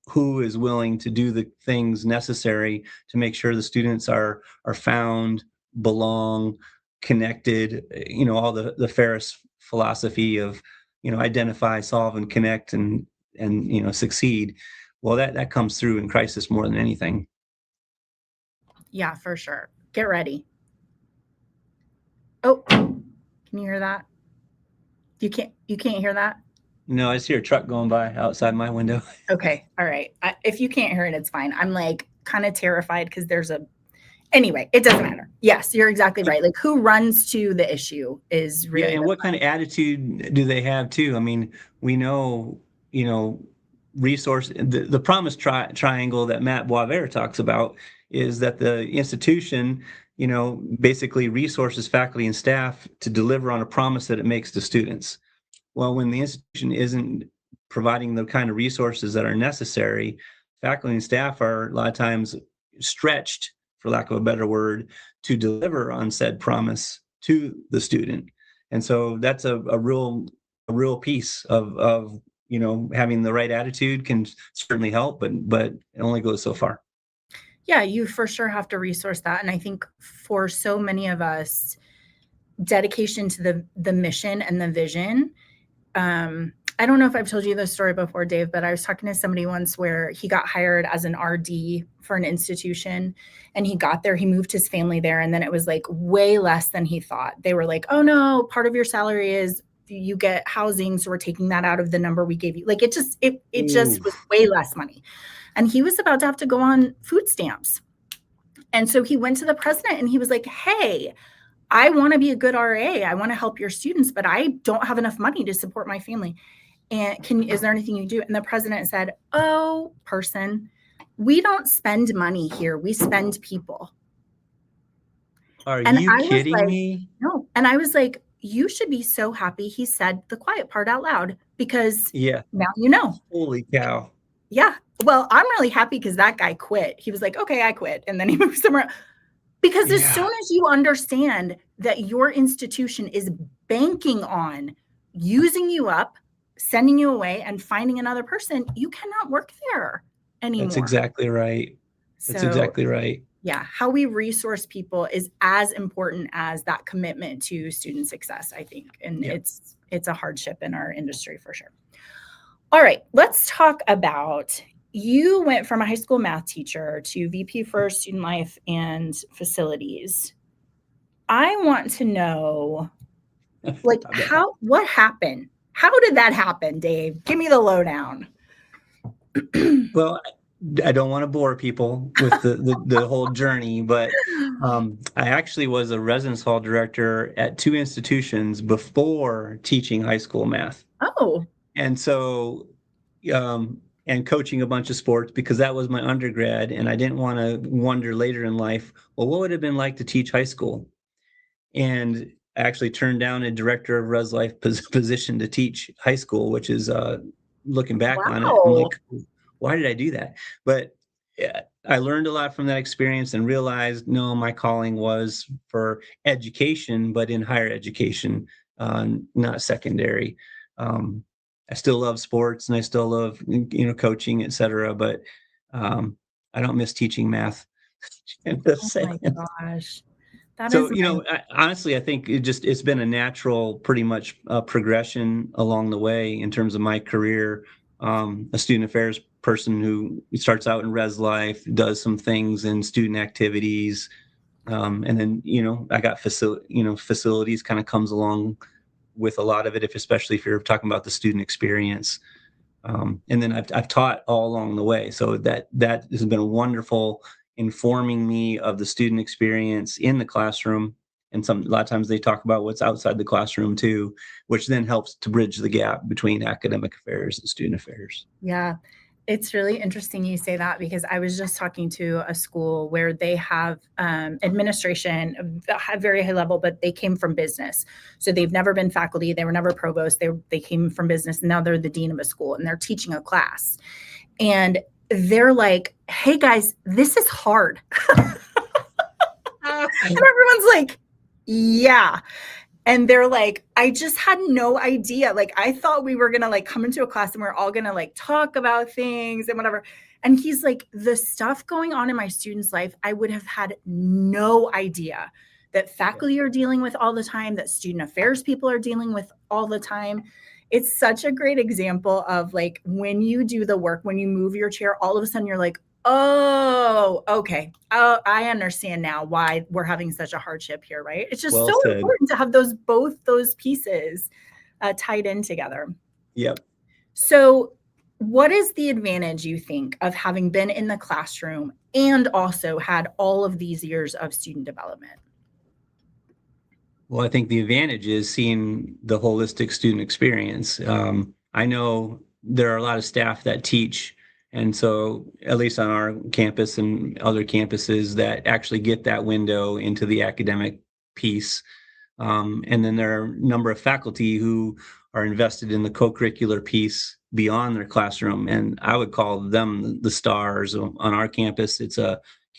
Speaker 1: who is willing to do the things necessary to make sure the students are found, belong, connected, all the Ferris philosophy of, identify, solve, and connect, and succeed. Well, that comes through in crisis more than anything.
Speaker 2: Yeah, for sure. Get ready. Oh, can you hear that? You can't hear that?
Speaker 1: No, I just hear a truck going by outside my window.
Speaker 2: Okay. All right. If you can't hear it, it's fine. I'm like kind of terrified because anyway, it doesn't matter. Yes, you're exactly right. Like, who runs to the issue is really.
Speaker 1: Yeah, and what kind of attitude do they have too? I mean, we know, resource, the promise triangle that Matt Boisvert talks about is that the institution, basically resources faculty and staff to deliver on a promise that it makes to students. Well, when the institution isn't providing the kind of resources that are necessary, faculty and staff are a lot of times stretched, for lack of a better word, to deliver on said promise to the student. And so that's a real piece of having the right attitude can certainly help, but it only goes so far.
Speaker 2: Yeah, you for sure have to resource that. And I think for so many of us, dedication to the mission and the vision. I don't know if I've told you this story before, Dave, but I was talking to somebody once where he got hired as an RD for an institution, and he got there, he moved his family there, and then it was like way less than he thought. They were like, oh no, part of your salary is you get housing, so we're taking that out of the number we gave you. Like it just was way less money. And he was about to have to go on food stamps. And so he went to the president and he was like, hey, I want to be a good RA. I want to help your students, but I don't have enough money to support my family. And is there anything you do? And the president said, oh, person, we don't spend money here. We spend people.
Speaker 1: Are you kidding me?
Speaker 2: No. And I was like, you should be so happy he said the quiet part out loud, because now you know.
Speaker 1: Holy cow.
Speaker 2: Yeah. Well, I'm really happy because that guy quit. He was like, okay, I quit. And then he moved somewhere. Because as soon as you understand that your institution is banking on using you up, sending you away, and finding another person, you cannot work there anymore.
Speaker 1: That's exactly right. That's exactly right.
Speaker 2: Yeah. How we resource people is as important as that commitment to student success, I think. And it's a hardship in our industry for sure. All right. Let's talk about, you went from a high school math teacher to VP for student life and facilities. I want to know, like, what happened? How did that happen, Dave? Give me the lowdown.
Speaker 1: Well, I don't want to bore people with the whole journey, but I actually was a residence hall director at 2 institutions before teaching high school math.
Speaker 2: Oh.
Speaker 1: And so, and coaching a bunch of sports, because that was my undergrad, and I didn't want to wonder later in life, well, what would it have been like to teach high school? And I actually turned down a director of res life position to teach high school, which is looking back on it, I'm like, why did I do that? But I learned a lot from that experience and realized, no, my calling was for education, but in higher education, not secondary. I still love sports and I still love, coaching, et cetera, but I don't miss teaching math.
Speaker 2: Oh my gosh.
Speaker 1: So, honestly, I think it's been a natural, pretty much progression along the way in terms of my career. A student affairs person who starts out in res life, does some things in student activities. And then, I got facilities kind of comes along with a lot of it, especially if you're talking about the student experience. And then I've taught all along the way. So that has been wonderful, informing me of the student experience in the classroom. And a lot of times they talk about what's outside the classroom too, which then helps to bridge the gap between academic affairs and student affairs.
Speaker 2: Yeah. It's really interesting you say that, because I was just talking to a school where they have administration at very high level, but they came from business. So they've never been faculty. They were never provost. They came from business, and now they're the dean of a school and they're teaching a class. And they're like, hey guys, this is hard. And everyone's like, yeah. And they're like, I just had no idea. Like, I thought we were going to come into a class and we're all going to talk about things and whatever. And he's like, the stuff going on in my students' life, I would have had no idea that faculty are dealing with all the time, that student affairs people are dealing with all the time. It's such a great example of when you do the work, when you move your chair, all of a sudden you're like, oh, okay. Oh, I understand now why we're having such a hardship here, right? It's just so important to have both those pieces tied in together.
Speaker 1: Yep.
Speaker 2: So what is the advantage, you think, of having been in the classroom and also had all of these years of student development?
Speaker 1: Well, I think the advantage is seeing the holistic student experience. I know there are a lot of staff that teach, and so at least on our campus and other campuses that actually get that window into the academic piece. And then there are a number of faculty who are invested in the co-curricular piece beyond their classroom. And I would call them the stars on our campus. It's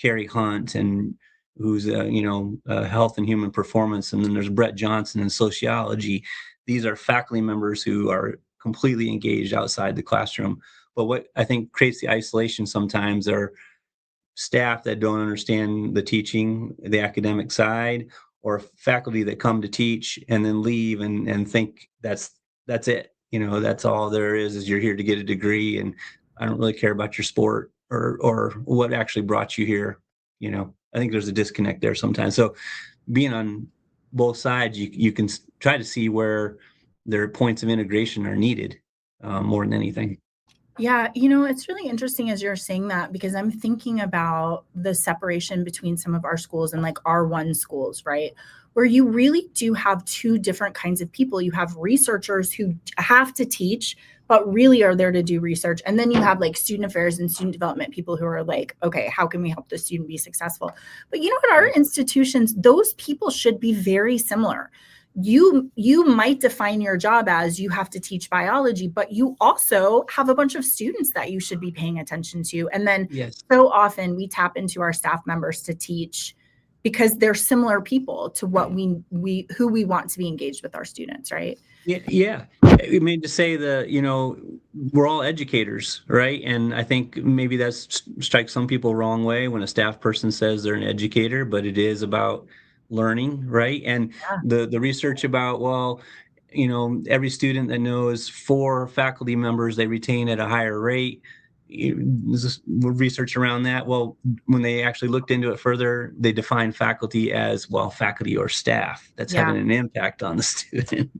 Speaker 1: Carrie Hunt, and who's health and human performance. And then there's Brett Johnson in sociology. These are faculty members who are completely engaged outside the classroom. But what I think creates the isolation sometimes are staff that don't understand the teaching, the academic side, or faculty that come to teach and then leave and think that's it. That's all there is you're here to get a degree, and I don't really care about your sport or what actually brought you here. I think there's a disconnect there sometimes. So being on both sides, you can try to see where their points of integration are needed more than anything.
Speaker 2: Yeah, it's really interesting as you're saying that, because I'm thinking about the separation between some of our schools and like R1 schools, right? Where you really do have two different kinds of people. You have researchers who have to teach, but really are there to do research. And then you have like student affairs and student development people who are like, okay, how can we help the student be successful? But at our institutions, those people should be very similar. You might define your job as you have to teach biology, but you also have a bunch of students that you should be paying attention to. And then
Speaker 1: Yes.
Speaker 2: so often we tap into our staff members to teach because they're similar people to what who we want to be engaged with our students, right?
Speaker 1: Yeah. I mean, to say that, we're all educators, right? And I think maybe that strikes some people wrong way when a staff person says they're an educator, but it is about learning, right? And the research about, well, every student that knows 4 faculty members they retain at a higher rate. There's research around that. Well, when they actually looked into it further, they define faculty as, well, faculty or staff that's having an impact on the student.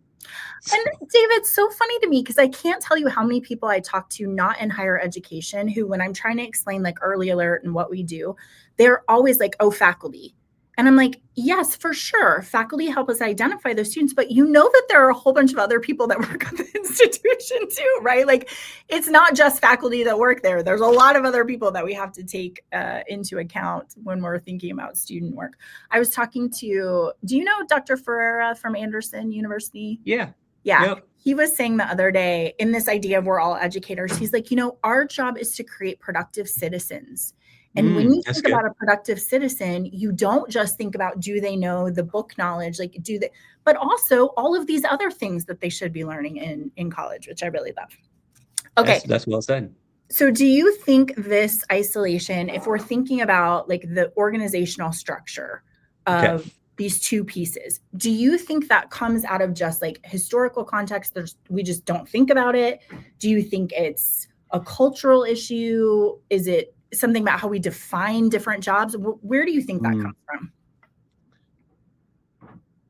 Speaker 2: And David, it's so funny to me because I can't tell you how many people I talk to not in higher education who, when I'm trying to explain like early alert and what we do, they're always like, oh, faculty. And I'm like, yes, for sure. Faculty help us identify those students, but that there are a whole bunch of other people that work at the institution too, right? Like it's not just faculty that work there. There's a lot of other people that we have to take into account when we're thinking about student work. I was talking to, do you know Dr. Ferreira from Anderson University?
Speaker 1: Yeah.
Speaker 2: Yeah.
Speaker 1: Yep.
Speaker 2: He was saying the other day in this idea of we're all educators, he's like, our job is to create productive citizens. And when you think about a productive citizen, you don't just think about, do they know the book knowledge? Like, but also all of these other things that they should be learning in college, which I really love. Okay.
Speaker 1: That's well said.
Speaker 2: So do you think this isolation, if we're thinking about like the organizational structure of these two pieces, do you think that comes out of just like historical context? We just don't think about it. Do you think it's a cultural issue? Is it something about how we define different jobs? Where do you think that comes from?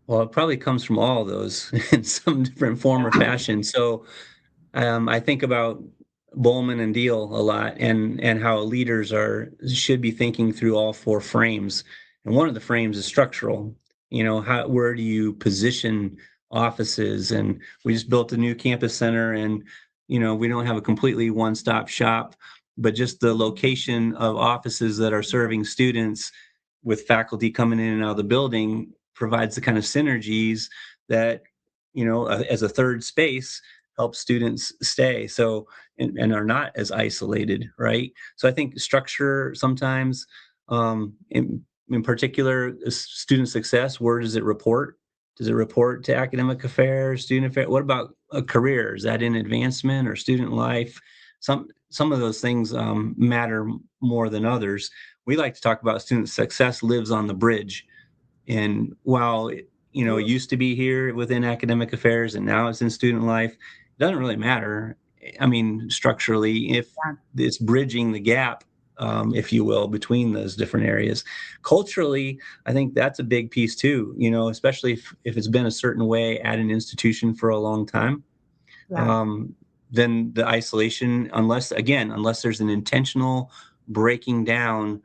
Speaker 1: Well, it probably comes from all of those in some different form or fashion. So I think about Bowman and Deal a lot, and how leaders should be thinking through all 4 frames. And one of the frames is structural. Where do you position offices? And we just built a new campus center, and we don't have a completely one-stop shop, but just the location of offices that are serving students with faculty coming in and out of the building provides the kind of synergies that, as a third space, helps students stay. So, and are not as isolated, right? So I think structure sometimes, in particular, student success, where does it report? Does it report to academic affairs, student affairs? What about a career? Is that in advancement or student life? Some of those things matter more than others. We like to talk about student success lives on the bridge. And while it used to be here within academic affairs and now it's in student life, it doesn't really matter. I mean, structurally, if it's bridging the gap, if you will, between those different areas. Culturally, I think that's a big piece too, especially if it's been a certain way at an institution for a long time. Then the isolation, unless there's an intentional breaking down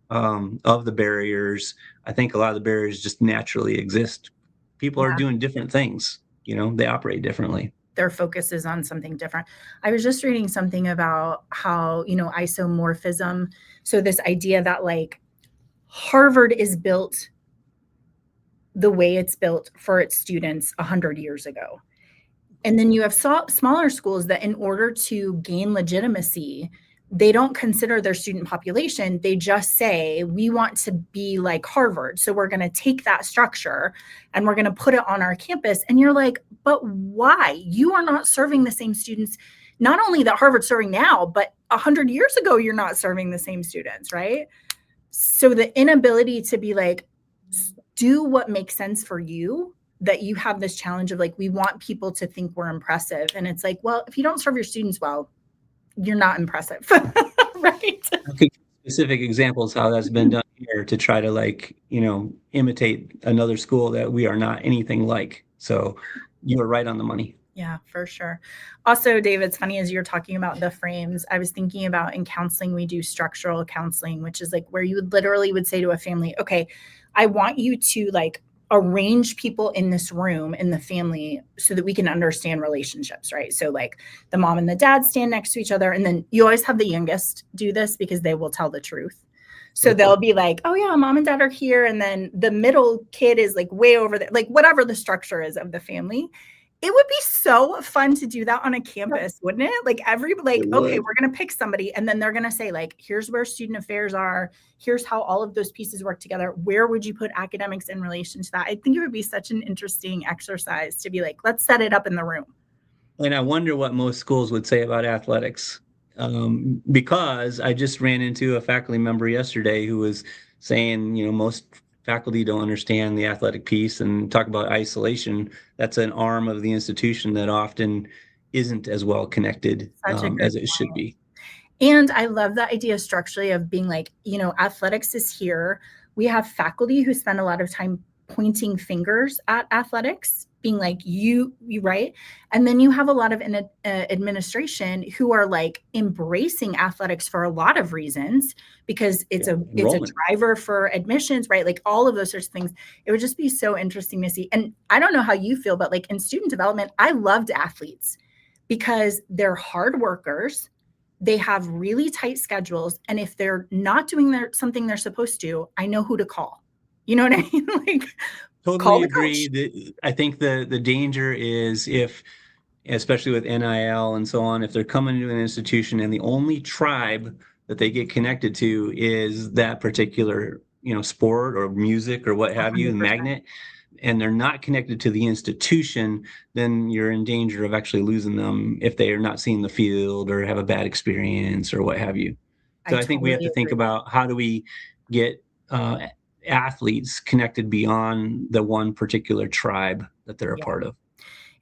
Speaker 1: of the barriers, I think a lot of the barriers just naturally exist. People are doing different things, they operate differently.
Speaker 2: Their focus is on something different. I was just reading something about how, isomorphism. So this idea that like Harvard is built the way it's built for its students 100 years ago. And then you have smaller schools that in order to gain legitimacy, they don't consider their student population. They just say, we want to be like Harvard. So we're going to take that structure and we're going to put it on our campus. And you're like, but why? You are not serving the same students, not only that Harvard's serving now, but 100 years ago, you're not serving the same students, right? So the inability to be like, do what makes sense for you, that you have this challenge of like, we want people to think we're impressive. And it's like, well, if you don't serve your students well, you're not impressive. Right.
Speaker 1: Okay, specific examples how that's been done here to try to like, imitate another school that we are not anything like. So you were right on the money.
Speaker 2: Yeah, for sure. Also, Dave, it's funny as you're talking about the frames, I was thinking about in counseling, we do structural counseling, which is like where you would say to a family, okay, I want you to like arrange people in this room in the family so that we can understand relationships, right? So like the mom and the dad stand next to each other. And then you always have the youngest do this because they will tell the truth. So they'll be like, oh yeah, mom and dad are here. And then the middle kid is like way over there, like whatever the structure is of the family. It would be so fun to do that on a campus, wouldn't it? Like okay, we're going to pick somebody and then they're going to say like, here's where student affairs are. Here's how all of those pieces work together. Where would you put academics in relation to that? I think it would be such an interesting exercise to be like, let's set it up in the room.
Speaker 1: And I wonder what most schools would say about athletics. Because I just ran into a faculty member yesterday who was saying, most faculty don't understand the athletic piece and talk about isolation. That's an arm of the institution that often isn't as well connected as it should be.
Speaker 2: And I love the idea structurally of being like, athletics is here. We have faculty who spend a lot of time pointing fingers at athletics, being like, you right. And then you have a lot of administration who are like embracing athletics for a lot of reasons because it's a driver for admissions, right? Like all of those sorts of things. It would just be so interesting to see. And I don't know how you feel, but like in student development, I loved athletes because they're hard workers. They have really tight schedules. And if they're not doing something they're supposed to, I know who to call. You know what I mean? Like,
Speaker 1: totally agree. I think the danger is if, especially with NIL and so on, if they're coming to an institution and the only tribe that they get connected to is that particular, sport or music or what have you, 100%. Magnet, and they're not connected to the institution, then you're in danger of actually losing them if they are not seeing the field or have a bad experience or what have you. So I think we have to think about how do we get athletes connected beyond the one particular tribe that they're a part of.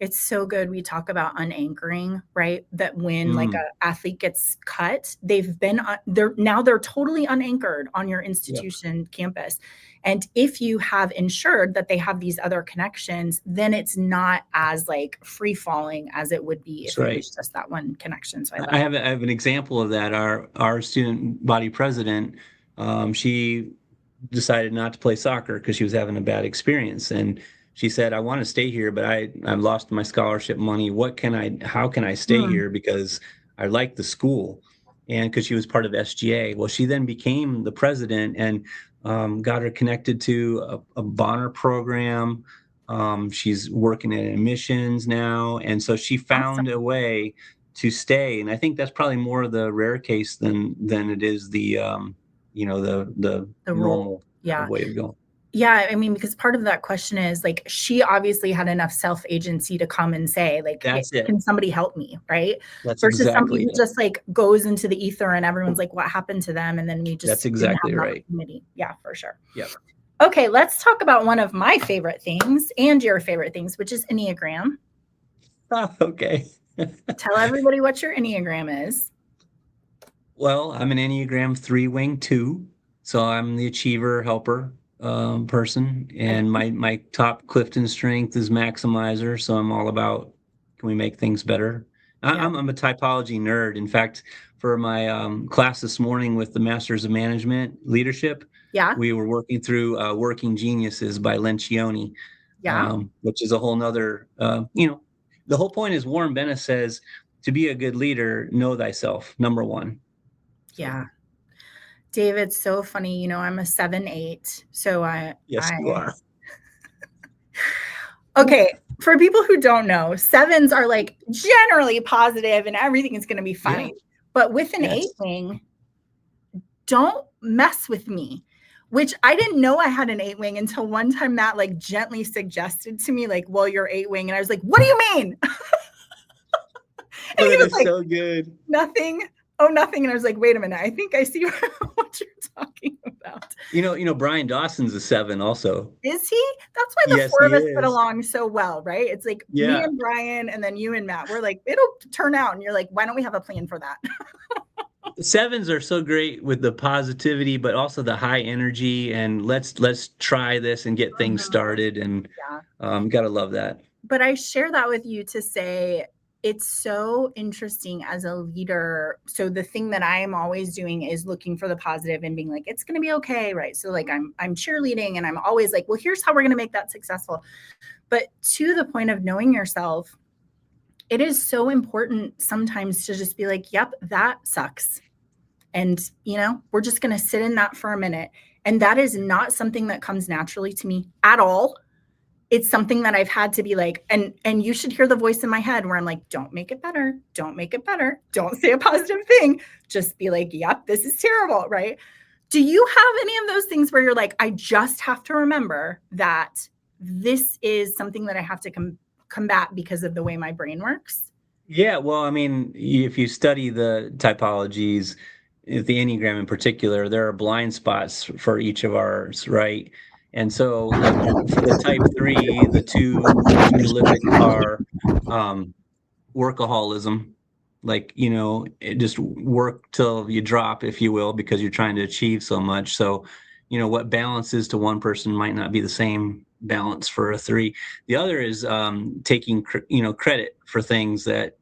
Speaker 2: It's so good. We talk about unanchoring, right? That when like an athlete gets cut, they're totally unanchored on your institution campus. And if you have ensured that they have these other connections, then it's not as like free falling as it would be if it was just that one connection. So
Speaker 1: I have an example of that. Our student body president, she decided not to play soccer because she was having a bad experience. And she said, I want to stay here, but I've lost my scholarship money. How can I stay here? Because I like the school. And because she was part of SGA. Well, she then became the president and got her connected to a Bonner program. She's working at admissions now. And so she found a way to stay. And I think that's probably more of the rare case than it is the the normal way of going.
Speaker 2: Yeah, I mean, because part of that question is like, she obviously had enough self-agency to come and say, like, can somebody help me, right? Versus somebody who just like goes into the ether and everyone's like, what happened to them? And then we just
Speaker 1: that's exactly right.
Speaker 2: Yeah, for sure.
Speaker 1: Yep.
Speaker 2: Okay, let's talk about one of my favorite things and your favorite things, which is Enneagram.
Speaker 1: Okay.
Speaker 2: Tell everybody what your Enneagram is.
Speaker 1: Well, I'm an Enneagram 3 wing 2, so I'm the achiever helper person, and my top Clifton strength is maximizer. So I'm all about, can we make things better? I'm a typology nerd. In fact, for my class this morning with the Masters of Management Leadership, we were working through Working Geniuses by Lencioni, which is a whole nother, the whole point is Warren Bennett says, to be a good leader, know thyself, number one.
Speaker 2: Yeah. David, so funny. I'm a 7/8. So
Speaker 1: Yes, you are.
Speaker 2: Okay. For people who don't know, 7s are like generally positive and everything is going to be fine. Yeah. But with an 8 wing, don't mess with me, which I didn't know I had an 8 wing until one time Matt like gently suggested to me, like, well, you're 8 wing. And I was like, what do you mean?
Speaker 1: And he was like, so good.
Speaker 2: Nothing. oh, nothing. And I was like, wait a minute, I think I see what you're talking about.
Speaker 1: Brian Dawson's a 7 also.
Speaker 2: Is he? That's why the
Speaker 1: Yes,
Speaker 2: 4 of
Speaker 1: he
Speaker 2: us get
Speaker 1: is.
Speaker 2: along so well, right? It's like me
Speaker 1: Yeah.
Speaker 2: and Brian, and then you and Matt. We're like, it'll turn out. And you're like, why don't we have a plan for that?
Speaker 1: The 7s are so great with the positivity, but also the high energy and let's try this and get things started. And
Speaker 2: Yeah.
Speaker 1: gotta love that.
Speaker 2: But I share that with you to say it's so interesting as a leader. So the thing that I'm always doing is looking for the positive and being like, it's going to be okay, right? So like I'm cheerleading, and I'm always like, well, here's how we're going to make that successful. But to the point of knowing yourself, it is so important sometimes to just be like, yep, that sucks. And, we're just going to sit in that for a minute. And that is not something that comes naturally to me at all. It's something that I've had to be like, and you should hear the voice in my head where I'm like, don't make it better. Don't make it better. Don't say a positive thing. Just be like, yep, this is terrible, right? Do you have any of those things where you're like, I just have to remember that this is something that I have to combat because of the way my brain works?
Speaker 1: Yeah, well, I mean, if you study the typologies, the Enneagram in particular, there are blind spots for each of ours, right? And so, like for the type 3, the two prolific are workaholism, like, just work till you drop, if you will, because you're trying to achieve so much. So, what balance is to one person might not be the same balance for a 3. The other is taking, credit for things that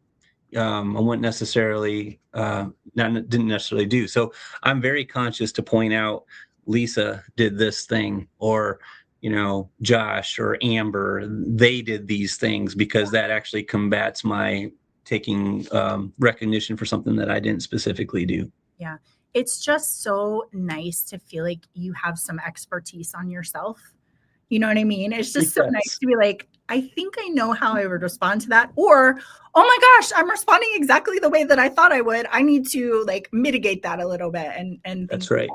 Speaker 1: I wouldn't necessarily, didn't necessarily do. So I'm very conscious to point out Lisa did this thing, or Josh or Amber, they did these things, because that actually combats my taking recognition for something that I didn't specifically do.
Speaker 2: Yeah. It's just so nice to feel like you have some expertise on yourself. You know what I mean? It's just so nice to be like, I think I know how I would respond to that. Or, oh my gosh, I'm responding exactly the way that I thought I would. I need to like mitigate that a little bit. And
Speaker 1: That's right.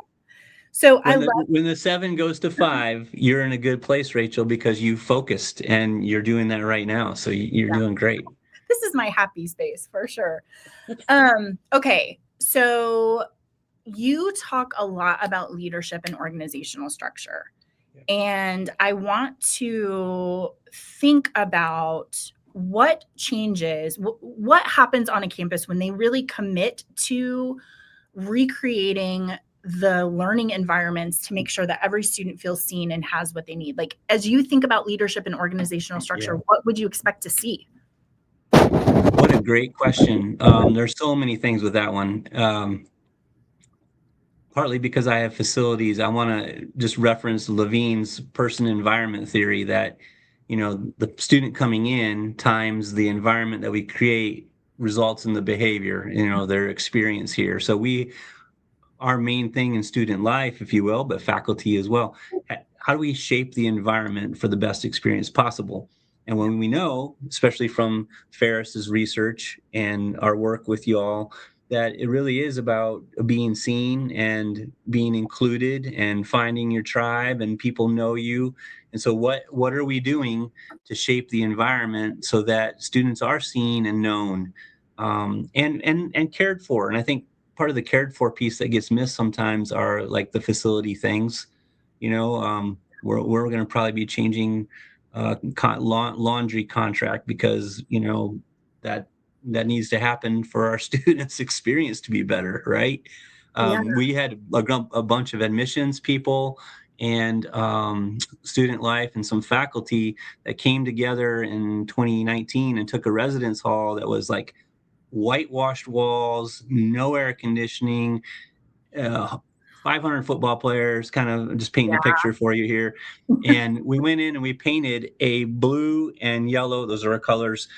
Speaker 2: So
Speaker 1: when the 7 goes to 5, you're in a good place, Rachel, because you focused, and you're doing that right now. So you're doing great.
Speaker 2: This is my happy space for sure. Okay. So you talk a lot about leadership and organizational structure. And I want to think about what changes, what happens on a campus when they really commit to recreating the learning environments to make sure that every student feels seen and has what they need. Like, as you think about leadership and organizational structure, what would you expect to see?
Speaker 1: What a great question. There's so many things with that one. Partly because I have facilities, I want to just reference Levine's person environment theory that, the student coming in times the environment that we create results in the behavior, their experience here. So our main thing in student life, if you will, but faculty as well, how do we shape the environment for the best experience possible? And when we know, especially from Ferris's research and our work with you all, that it really is about being seen and being included and finding your tribe, and people know you. And so what are we doing to shape the environment so that students are seen and known, and cared for? And I think part of the cared for piece that gets missed sometimes are like the facility things. We're going to probably be changing laundry contract because that needs to happen for our students' experience to be better, right? We had a bunch of admissions people and student life and some faculty that came together in 2019 and took a residence hall that was like whitewashed walls, no air conditioning, 500 football players, kind of just painting a picture for you here. And we went in and we painted a blue and yellow, those are our colors,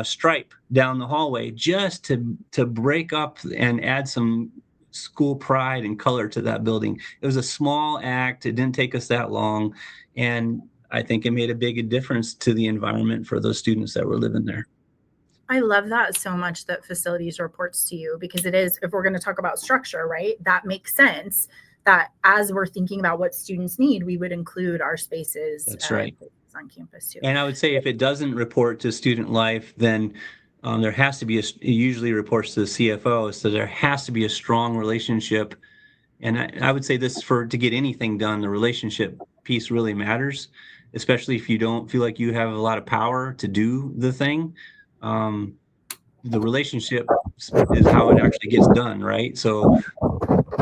Speaker 1: stripe down the hallway just to break up and add some school pride and color to that building. It was a small act. It didn't take us that long. And I think it made a big difference to the environment for those students that were living there.
Speaker 2: I love that so much, that facilities reports to you, because it is, if we're going to talk about structure, right, that makes sense that as we're thinking about what students need, we would include our spaces.
Speaker 1: That's right.
Speaker 2: On campus too.
Speaker 1: And I would say if it doesn't report to student life, then there has to be it usually reports to the CFO, so there has to be a strong relationship. And I would say this to get anything done, the relationship piece really matters, especially if you don't feel like you have a lot of power to do the thing. The relationship is how it actually gets done, right? So,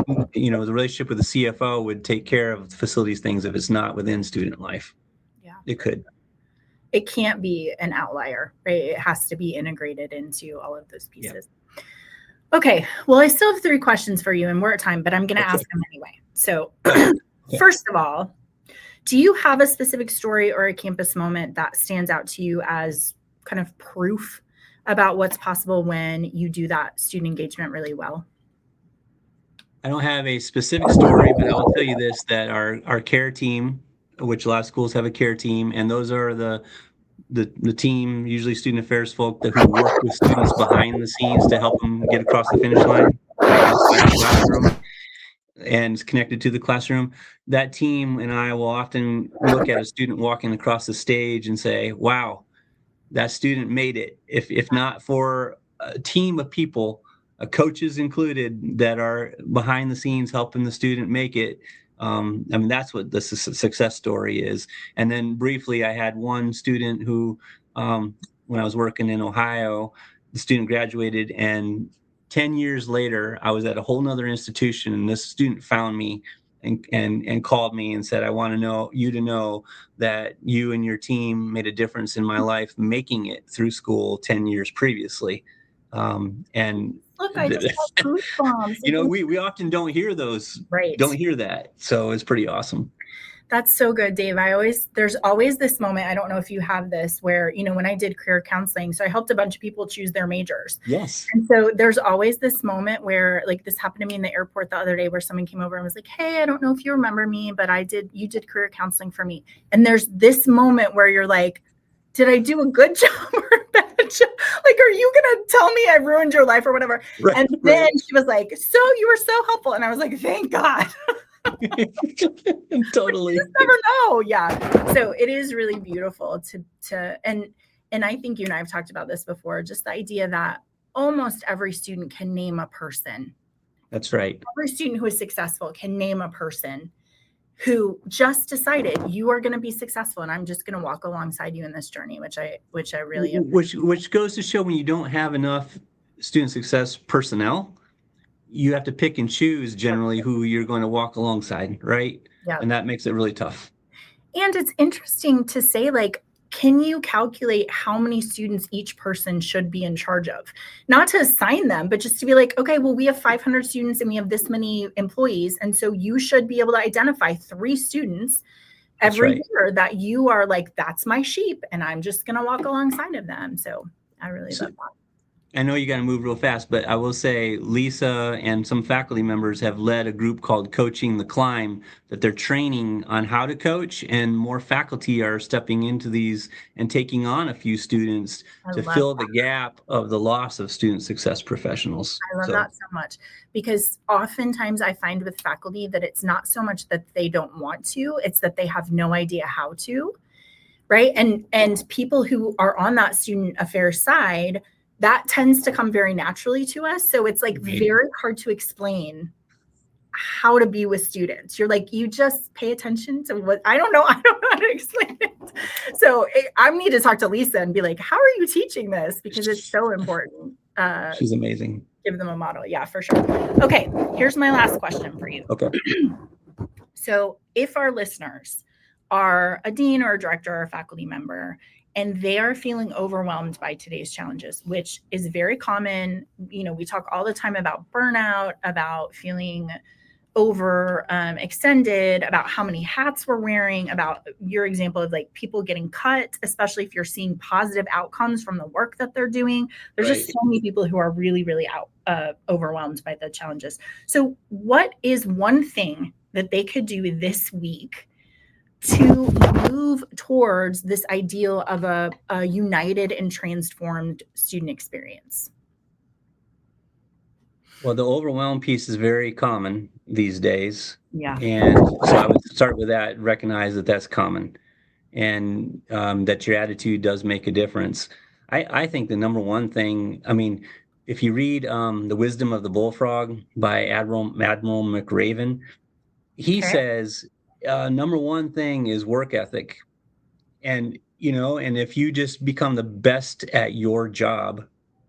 Speaker 1: the relationship with the CFO would take care of the facilities things if it's not within student life.
Speaker 2: Yeah.
Speaker 1: It could.
Speaker 2: It can't be an outlier, right? It has to be integrated into all of those pieces. Yeah. Okay. Well, I still have 3 questions for you and we're at time, but I'm going to ask them anyway. So first of all, do you have a specific story or a campus moment that stands out to you as kind of proof about what's possible when you do that student engagement really well?
Speaker 1: I don't have a specific story, but I will tell you this, that our care team, which a lot of schools have a care team, and those are the team, usually student affairs folk who work with students behind the scenes to help them get across the finish line outside the classroom and connected to the classroom. That team and I will often look at a student walking across the stage and say, wow, that student made it. If not for a team of people, coaches included, that are behind the scenes helping the student make it, that's what the success story is. And then briefly, I had one student who, when I was working in Ohio, the student graduated, and 10 years later, I was at a whole nother institution, and this student found me and called me and said, I want to know that you and your team made a difference in my life, making it through school 10 years previously. And
Speaker 2: look, I just got goosebumps.
Speaker 1: We often don't hear those,
Speaker 2: right?
Speaker 1: Don't hear that. So it's pretty awesome.
Speaker 2: That's so good, Dave. There's always this moment, I don't know if you have this, where, when I did career counseling, so I helped a bunch of people choose their majors.
Speaker 1: Yes.
Speaker 2: And so there's always this moment where, like, this happened to me in the airport the other day, where someone came over and was like, hey, I don't know if you remember me, but you did career counseling for me. And there's this moment where you're like, did I do a good job or a bad job? Like, are you going to tell me I ruined your life or whatever? Right, and then she was like, so you were so helpful. And I was like, thank God.
Speaker 1: Totally.
Speaker 2: You just never know. Yeah. So it is really beautiful and I think you and I have talked about this before, just the idea that almost every student can name a person.
Speaker 1: That's right.
Speaker 2: Every student who is successful can name a person who just decided, you are going to be successful and I'm just going to walk alongside you in this journey, which I really
Speaker 1: which goes to show, when you don't have enough student success personnel, you have to pick and choose generally who you're going to walk alongside, right?
Speaker 2: Yeah.
Speaker 1: And that makes it really tough.
Speaker 2: And it's interesting to say, like, can you calculate how many students each person should be in charge of? Not to assign them, but just to be like, okay, well, we have 500 students and we have this many employees. And so you should be able to identify 3 students every year that you are like, that's my sheep, and I'm just going to walk alongside of them. So I really love that.
Speaker 1: I know you got to move real fast, but I will say Lisa and some faculty members have led a group called Coaching the Climb, that they're training on how to coach, and more faculty are stepping into these and taking on a few students to fill the gap of the loss of student success professionals.
Speaker 2: I love that so much, because oftentimes I find with faculty that it's not so much that they don't want to, it's that they have no idea how to, right? And people who are on that student affairs side, that tends to come very naturally to us. So it's like very hard to explain how to be with students. You're like, you just pay attention to what, I don't know how to explain it. So I need to talk to Lisa and be like, how are you teaching this? Because it's so important.
Speaker 1: She's amazing.
Speaker 2: Give them a model. Yeah, for sure. Okay. Here's my last question for you.
Speaker 1: Okay.
Speaker 2: So if our listeners are a dean or a director or a faculty member, and they are feeling overwhelmed by today's challenges, which is very common. We talk all the time about burnout, about feeling over extended, about how many hats we're wearing, about your example of like people getting cut, especially if you're seeing positive outcomes from the work that they're doing. There's just so many people who are really, really overwhelmed by the challenges. So what is one thing that they could do this week to move towards this ideal of a united and transformed student experience?
Speaker 1: Well, the overwhelm piece is very common these days.
Speaker 2: Yeah.
Speaker 1: And so I would start with that, recognize that that's common, and that your attitude does make a difference. I think the number one thing, I mean, if you read The Wisdom of the Bullfrog by Admiral McRaven, he
Speaker 2: Okay.
Speaker 1: says number one thing is work ethic. And, and if you just become the best at your job,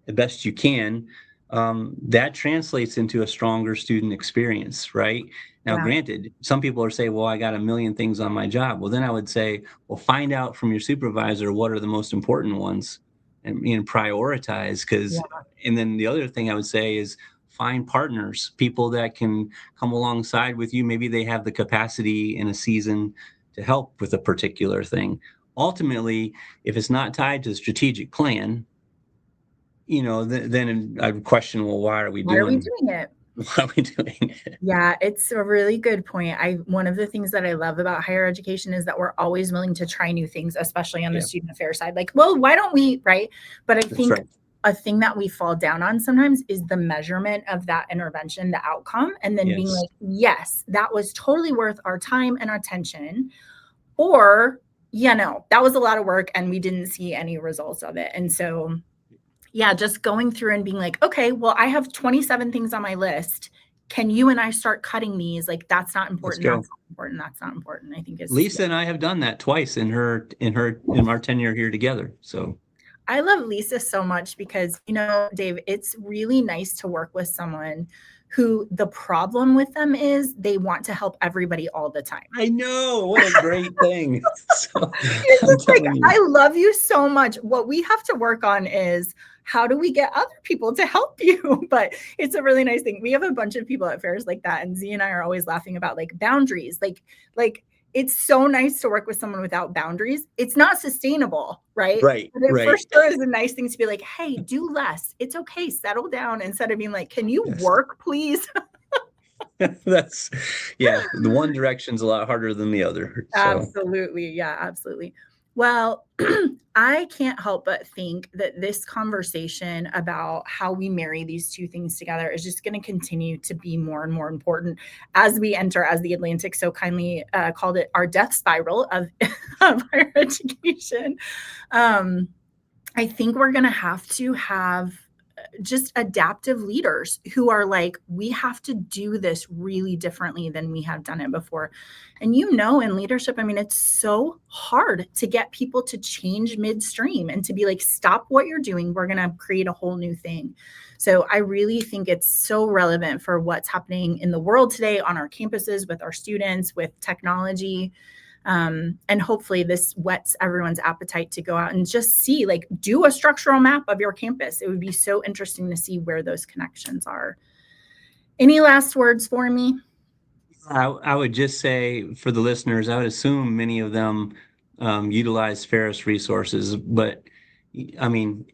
Speaker 1: the best you can, that translates into a stronger student experience, right? Now,
Speaker 2: Yeah.
Speaker 1: granted, some people are saying, well, I got a million things on my job. Well, then I would say, well, find out from your supervisor what are the most important ones and prioritize.
Speaker 2: Yeah.
Speaker 1: And then the other thing I would say is find partners, people that can come alongside with you. Maybe they have the capacity in a season to help with a particular thing. Ultimately, if it's not tied to the strategic plan, then I would question, well,
Speaker 2: Why are we doing it?
Speaker 1: why are we doing it?
Speaker 2: Yeah, it's a really good point. One of the things that I love about higher education is that we're always willing to try new things, especially on the
Speaker 1: Yeah,
Speaker 2: student affairs side. Like, well, why don't we, right? But I
Speaker 1: that's
Speaker 2: think
Speaker 1: right.
Speaker 2: a thing that we fall down on sometimes is the measurement of that intervention, the outcome, and then being
Speaker 1: Yes.
Speaker 2: like, yes, that was totally worth our time and attention. Or, that was a lot of work and we didn't see any results of it. And so, yeah, just going through and being like, okay, well, I have 27 things on my list. Can you and I start cutting these? Like, that's not
Speaker 1: Let's
Speaker 2: important.
Speaker 1: go.
Speaker 2: That's not important. That's not important. I think
Speaker 1: Lisa and I have done that twice in our tenure here together. So
Speaker 2: I love Lisa so much because, Dave, it's really nice to work with someone who the problem with them is they want to help everybody all the time.
Speaker 1: I know, what a great thing. So
Speaker 2: It's
Speaker 1: I'm
Speaker 2: just like,
Speaker 1: telling
Speaker 2: I
Speaker 1: you.
Speaker 2: love you so much. What we have to work on is how do we get other people to help you? But it's a really nice thing. We have a bunch of people at fairs like that. And Z and I are always laughing about like boundaries. Like it's so nice to work with someone without boundaries. It's not sustainable, right?
Speaker 1: Right,
Speaker 2: But it for
Speaker 1: right.
Speaker 2: sure is a nice thing to be like, hey, do less. It's okay. Settle down instead of being like, can you
Speaker 1: Yes.
Speaker 2: work, please?
Speaker 1: That's yeah, the one direction's a lot harder than the other. So
Speaker 2: Absolutely. Yeah, absolutely. Well, I can't help but think that this conversation about how we marry these two things together is just going to continue to be more and more important as we enter, as the Atlantic so kindly called it, our death spiral of, of higher education. I think we're going to have just adaptive leaders who are like, we have to do this really differently than we have done it before. And in leadership, I mean, it's so hard to get people to change midstream and to be like, stop what you're doing. We're going to create a whole new thing. So I really think it's so relevant for what's happening in the world today on our campuses with our students, with technology. And hopefully this whets everyone's appetite to go out and just see, like, do a structural map of your campus. It would be so interesting to see where those connections are. Any last words for me?
Speaker 1: I would just say for the listeners, I would assume many of them utilize Ferris resources, but I mean,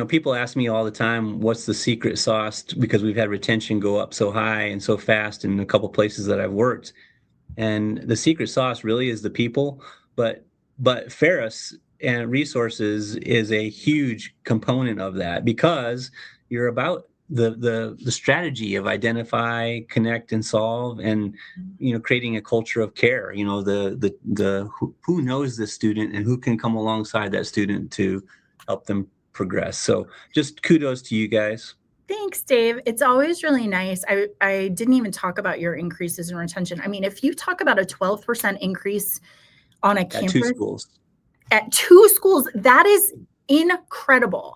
Speaker 1: people ask me all the time, what's the secret sauce? Because we've had retention go up so high and so fast in a couple places that I've worked. And the secret sauce really is the people, but Ferris and resources is a huge component of that because you're about the strategy of identify, connect, and solve, and creating a culture of care. The who knows this student and who can come alongside that student to help them progress. So just kudos to you guys.
Speaker 2: Thanks, Dave. It's always really nice. I didn't even talk about your increases in retention. I mean, if you talk about a 12% increase on a
Speaker 1: At
Speaker 2: campus
Speaker 1: two schools.
Speaker 2: at 2 schools, that is incredible.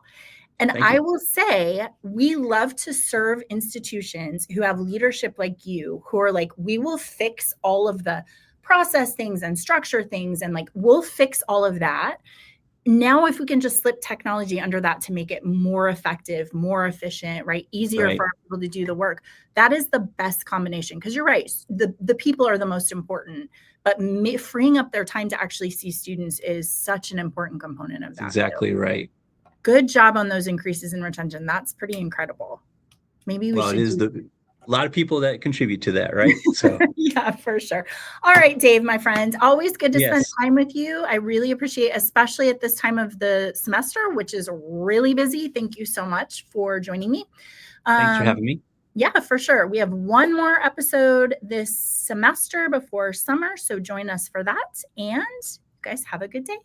Speaker 2: And
Speaker 1: Thank
Speaker 2: I
Speaker 1: you.
Speaker 2: will say, we love to serve institutions who have leadership like you, who are like, we will fix all of the process things and structure things, and like, we'll fix all of that. Now, if we can just slip technology under that to make it more effective, more efficient, right? Easier
Speaker 1: Right.
Speaker 2: for our people to do the work. That is the best combination. Because you're right, the people are the most important, but freeing up their time to actually see students is such an important component of
Speaker 1: That's
Speaker 2: that.
Speaker 1: exactly right.
Speaker 2: Good job on those increases in retention. That's pretty incredible. Maybe we
Speaker 1: Well, it
Speaker 2: should
Speaker 1: is
Speaker 2: do.
Speaker 1: a lot of people that contribute to that, right? So
Speaker 2: Yeah, for sure. All right, Dave, my friend, always good to spend
Speaker 1: yes,
Speaker 2: time with you. I really appreciate, especially at this time of the semester, which is really busy. Thank you so much for joining me.
Speaker 1: thanks for having me.
Speaker 2: Yeah, for sure. We have one more episode this semester before summer, so join us for that. And you guys have a good day.